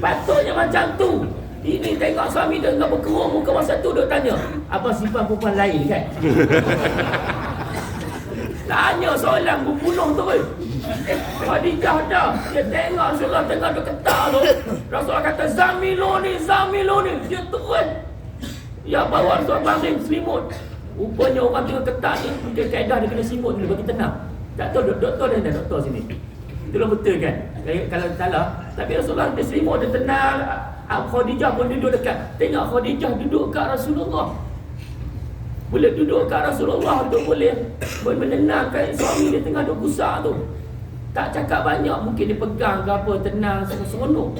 Patutnya macam tu. Ini tengok suami dia tengah berkerut muka masa tu, dia tanya, abang simpan perempuan lain kan? Tanya soalan berbunuh tu. Khadijah dah, dia tengok Rasulullah tengah dia ketak tu. Rasulullah kata, Zammiluni. Dia terus, ya bawa Rasulullah baring selimut. Rupanya orang tengah ketak ni, mungkin kaedah dia kena simut dulu bagi tenang. Tak tahu doktor dia ada doktor sini. Itulah betul kan? Kalau salah. Tapi Rasulullah dia selimut, dia tenang. Khadijah pun duduk dekat. Tengok Khadijah duduk kat Rasulullah. Boleh duduk kat Rasulullah tu, boleh menenangkan suami dia tengah duduk gusar tu. Tak cakap banyak, mungkin dia pegang ke apa, tenang, seronok.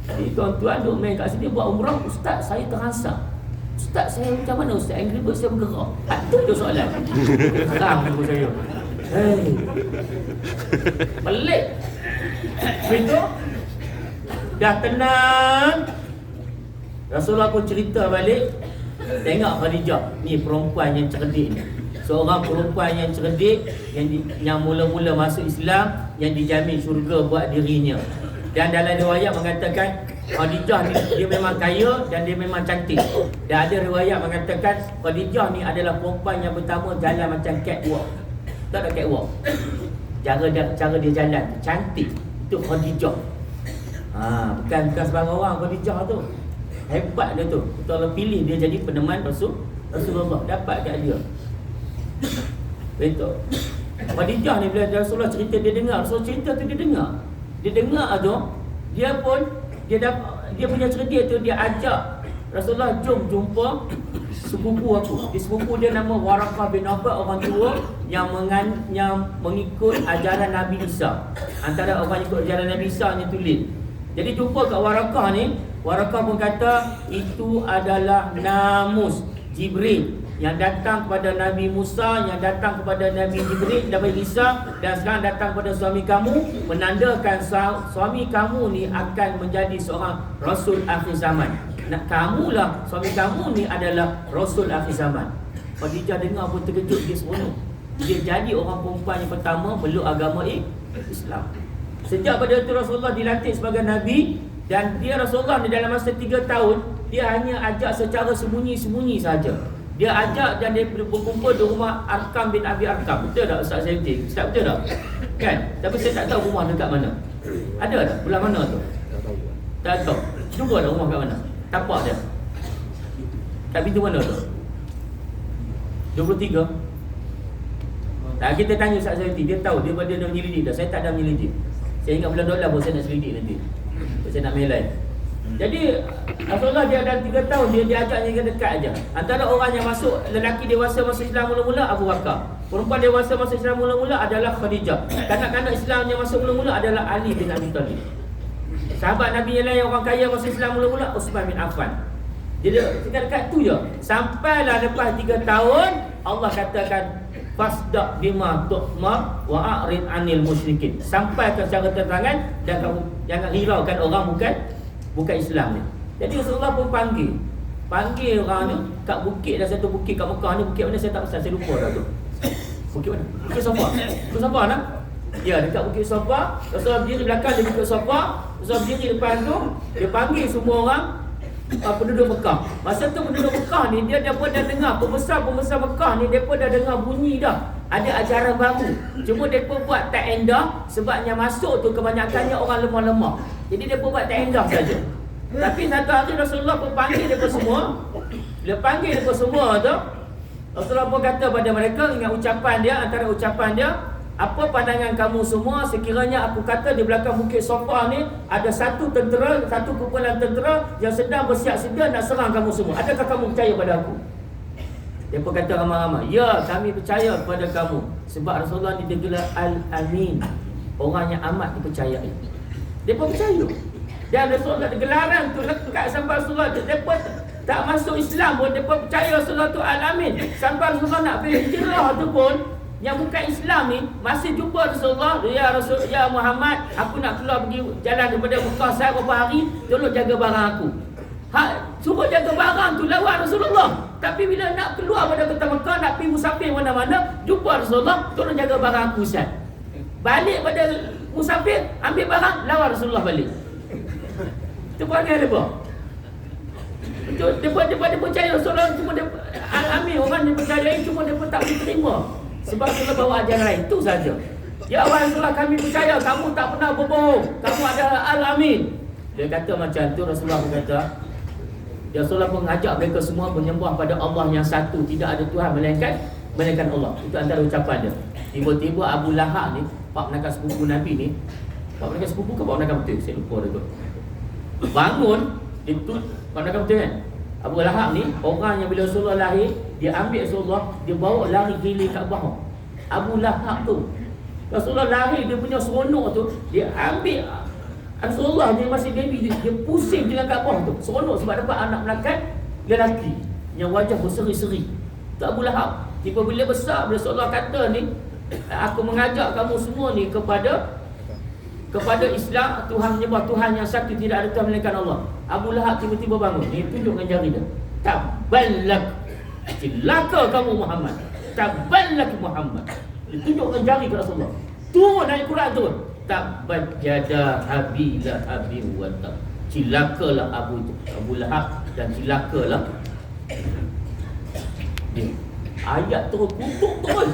Jadi tuan-tuan duk main kat sini buat umrah, Ustaz saya terangsang. Ustaz saya macam mana Ustaz? Angry Bird saya bergerak. Itu je soalan. Seram tu saya. Hei. Pelik. Begitu. Dah tenang. Rasulullah pun cerita balik. Tengok Khadijah. Ni perempuan yang cerdik ni. Seorang perempuan yang cerdik, yang mula-mula masuk Islam, yang dijamin syurga buat dirinya. Dan dalam riwayat mengatakan Khadijah ni dia memang kaya dan dia memang cantik. Dan ada riwayat mengatakan Khadijah ni adalah perempuan yang pertama jalan macam catwalk. Tahu tak catwalk? Cara dia jalan cantik. Itu Khadijah. Bukan sebarang orang Khadijah tu. Hebat dia tu. Kita Allah pilih dia jadi peneman Rasulullah. Dapat kat dia. Betul. Khadijah ni bila Rasulullah cerita dia dengar. Rasulullah cerita tu dia dengar. Dia dengar tu, dia pun dia punya cerita tu dia ajak Rasulullah, jom jumpa sepupu aku. Di sepupu dia nama Waraqah bin Nawfal, orang tua yang mengikut ajaran Nabi Isa. Antara orang ikut ajaran Nabi Isa ni tulis. Jadi jumpa kat Waraqah ni, Waraqah pun kata itu adalah namus Jibril yang datang kepada Nabi Musa, yang datang kepada Nabi Jibril, Nabi Isa, dan sekarang datang kepada suami kamu, menandakan suami kamu ni akan menjadi seorang Rasul akhir zaman. Kamulah, suami kamu ni adalah Rasul akhir zaman. Khadijah dengar pun terkejut, dia seronok. Dia jadi orang perempuan yang pertama meluk agama Islam. Sejak pada itu Rasulullah dilantik sebagai Nabi, dan dia Rasulullah ni dalam masa 3 tahun, dia hanya ajak secara sembunyi-sembunyi saja. Dia ajak dan dia berkumpul di rumah Arkam bin Abi Arkam. Betul tak Ustaz Zaidi? Ustaz betul tak? Kan? Tapi saya tak tahu rumah dekat mana. Ada tak? Belah mana tu? Tak tahu. Cuba dah rumah kat mana? Tapak dia. Kat pintu mana tu? 23. Tak, kita tanya Ustaz Zaidi. Dia tahu. Dia dah menyelidik dah. Saya tak ada menyelidik. Saya ingat bulan dolar pun saya nak selidik nanti. Saya nak melai. Jadi Rasulullah dia dalam 3 tahun dia ajaknya ke dekat aja. Antara orang yang masuk, lelaki dewasa masuk Islam mula-mula Abu Bakar. Perempuan dewasa masuk Islam mula-mula adalah Khadijah. Kanak-kanak Islam yang masuk mula-mula adalah Ali bin Abi Thalib. Sahabat Nabi yang lain orang kaya masuk Islam mula-mula Utsman bin Affan. Jadi dekat tu je. Sampailah lepas 3 tahun Allah katakan fasda bima tu'mar wa a'rid 'anil musyrikin. Sampaikan secara terang dan kamu jangan hiraukan orang bukan Islam ni. Jadi Rasulullah pun panggil orang ni kat bukit, dah satu bukit kat Mekah ni. Bukit mana saya tak pasal, saya lupa dah tu. Bukit mana? Bukit Safa. Bukit Safa nak? Ya, dekat Bukit Safa. Rasulullah berdiri belakang di Bukit Safa. Rasulullah berdiri depan tu, dia panggil semua orang penduduk Mekah. Masa tu penduduk Mekah ni dia dah dengar, pembesar Mekah ni depa dah dengar bunyi dah. Ada ajaran baru. Cuma depa buat tak endah sebabnya masuk tu kebanyakannya orang lemah-lemah. Jadi depa buat tak endah saja. Tapi satu hari Rasulullah pun panggil depa semua. Bila panggil depa semua tu, Rasulullah pun kata pada mereka, ingat ucapan dia, antara ucapan dia, apa pandangan kamu semua sekiranya aku kata di belakang Bukit Safa ni ada satu kumpulan tentera yang sedang bersiap sedia nak serang kamu semua. Adakah kamu percaya pada aku? Dia pun kata ramai-ramai, ya kami percaya kepada kamu. Sebab Rasulullah ni digelar Al-Amin, orang yang amat dipercayai. Dia pun percaya. Dan Rasulullah gelaran tu lekat sampai Rasulullah tu, dia pun tak masuk Islam pun dia pun percaya Rasulullah tu Al-Amin. Sampai Rasulullah nak berhijrah tu pun, yang bukan Islam ni masih jumpa Rasulullah, ya Muhammad, aku nak keluar pergi jalan daripada Mekah saya beberapa hari, tolong jaga barang aku. Suruh jaga barang tu lawan Rasulullah. Tapi bila nak keluar pada kota Mekah, nak pergi musafir mana-mana, jumpa Rasulullah, tolong jaga barang aku Ustaz. Balik pada musafir, ambil barang, lawan Rasulullah balik. Itu perangai apa? Dia percaya Rasulullah, cuma dia Al-Amin, orang dia percayai, cuma dia pun tak boleh terima. Sebab Rasulullah bawa ajaran lain, itu saja. Ya Rasulullah, kami percaya kamu tak pernah berbohong, kamu adalah Al-Amin. Dia kata macam tu. Rasulullah berkata, Rasulullah mengajak mereka semua menyembah pada Allah yang satu, tidak ada Tuhan melainkan Allah. Itu antara ucapan dia. Tiba-tiba Abu Lahab ni, pak penakan sepupu Nabi ni, pak penakan sepupu ke pak penakan betul? Saya lupa dah tu. Bangun, itu pak penakan betul kan? Abu Lahab ni, orang yang bila Rasulullah lahir, dia ambil Rasulullah, dia bawa lari keliling Kaabah. Abu Lahab tu, Rasulullah lahir, dia punya seronok tu, dia ambil Rasulullah, dia masih baby, dia pusing dengan Kaabah tu. Seronok sebab dapat anak melakang lelaki yang wajah berseri-seri. Tu Abu Lahab. Tiba bila besar, bila Rasulullah kata ni, aku mengajak kamu semua ni kepada Islam, Tuhan menyembah Tuhan yang satu, tidak ada Tuhan melainkan Allah. Abu Lahab tiba-tiba bangun, dia tunjuk dengan jari dia. Taballak, celaka kamu Muhammad. Taballak Muhammad. Dia tunjuk dengan jari ke Rasulullah. Turun naik Quran turun. tabbat yada Abi Lahab wa tab. Cilakalah Abu Lahab dan cilakalah dia. Ayat terus kutuk terus.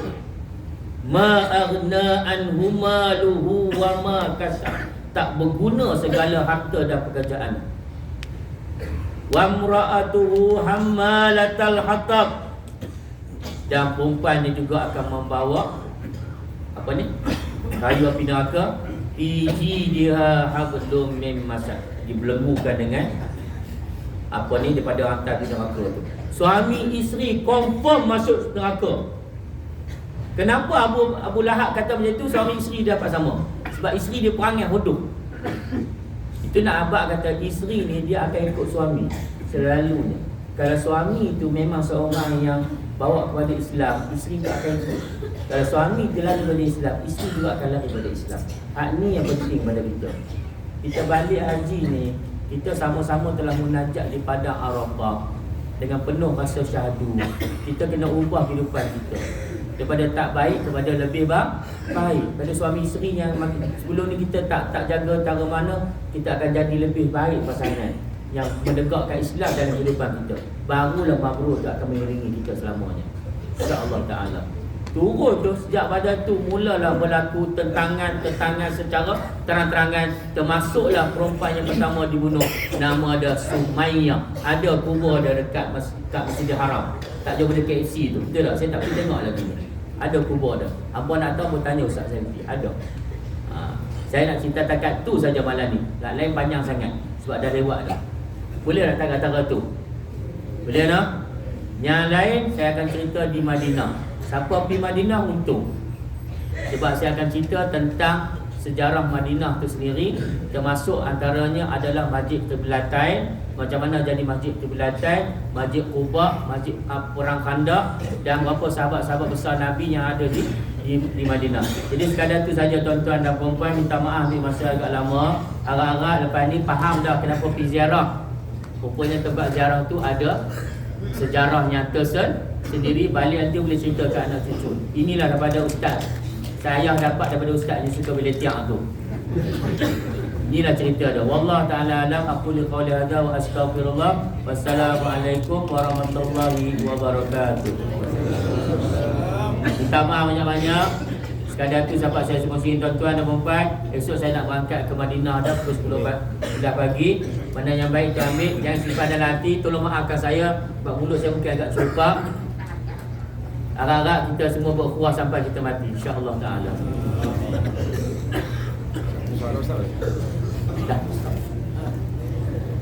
Ma aghna anhu maluhu wa ma kasab. Tak berguna segala harta dan pekerjaan. Wa imra'atuhu hammalatal hatab. Dan perempuan ni juga akan membawa apa ni? Kayu api neraka. Iji dia hablum mim masad. Dibelenggukan dengan apa ni daripada rantai api neraka tu. Suami isteri confirm masuk neraka. Kenapa Abu Lahab kata macam tu? Suami isteri dia dapat sama. Sebab isteri dia perangai hodoh. Itu nak abang kata isteri ni dia akan ikut suami selalunya. Kalau suami itu memang seorang yang bawa kepada Islam, isteri juga akan ikut. Kalau suami lari pada Islam, isteri juga akan lari pada Islam. Hak ni yang penting pada kita. Kita balik haji ni, kita sama-sama telah munajat di padang Arafah dengan penuh rasa syahdu. Kita kena ubah kehidupan kita daripada tak baik kepada lebih baik. Pada suami isteri yang sebelum ni kita tak jaga cara mana, kita akan jadi lebih baik pasangan yang menegakkan Islam dalam kehidupan kita. Barulah mabrur tak akan mengiringi kita selamanya, insya-Allah taala. Turun tu sejak pada tu mulalah berlaku tentangan secara terang-terangan. Termasuklah perempuan yang pertama dibunuh, nama dia Sumayyah. Ada kubur dia dekat Masjidil Haram, tak jauh dari KFC tu. Betul tak? Saya tak pergi tengok lagi ni. Ada kubur dia. Apa nak tahu pun tanya Ustaz Selvi. Ada. Saya nak cerita takat tu saja malam ni. Tak lain panjang sangat sebab dah lewat dah. Boleh tak kata-kata tu? Boleh tak? Yang lain saya akan cerita di Madinah. Siapa pergi Madinah untung. Sebab saya akan cerita tentang sejarah Madinah tu sendiri. Termasuk antaranya adalah Masjid Qiblatain. Macam mana jadi Masjid Qiblatain, Masjid Quba, Masjid Perang Khandaq, dan berapa sahabat-sahabat besar Nabi yang ada di Madinah. Jadi sekadar tu saja tuan-tuan dan puan-puan. Minta maaf ni masa agak lama. Harap-harap lepas ni faham dah kenapa pergi ziarah. Rupanya tempat ziarah tu ada sejarahnya tersendiri. Balik nanti boleh cerita ke anak cucu. Inilah daripada ustaz. Saya dapat daripada ustaz yang suka bila tiang tu. Inilah cerita dia. Wallahu ta'ala alam. Aku li qawli hadza wa astaghfirullah. Wassalamualaikum warahmatullahi wabarakatuh. Minta maaf banyak-banyak. Sekadar tu sampai saya kongsi tuan-tuan dan puan-puan. Esok saya nak berangkat ke Madinah dah pukul 10 pagi. Mana yang baik tu ambil. Jangan simpan dalam hati. Tolong maafkan saya sebab mulut saya mungkin agak celupak. Harap-harap kita semua berkuah sampai kita mati, insya-Allah taala. Dah.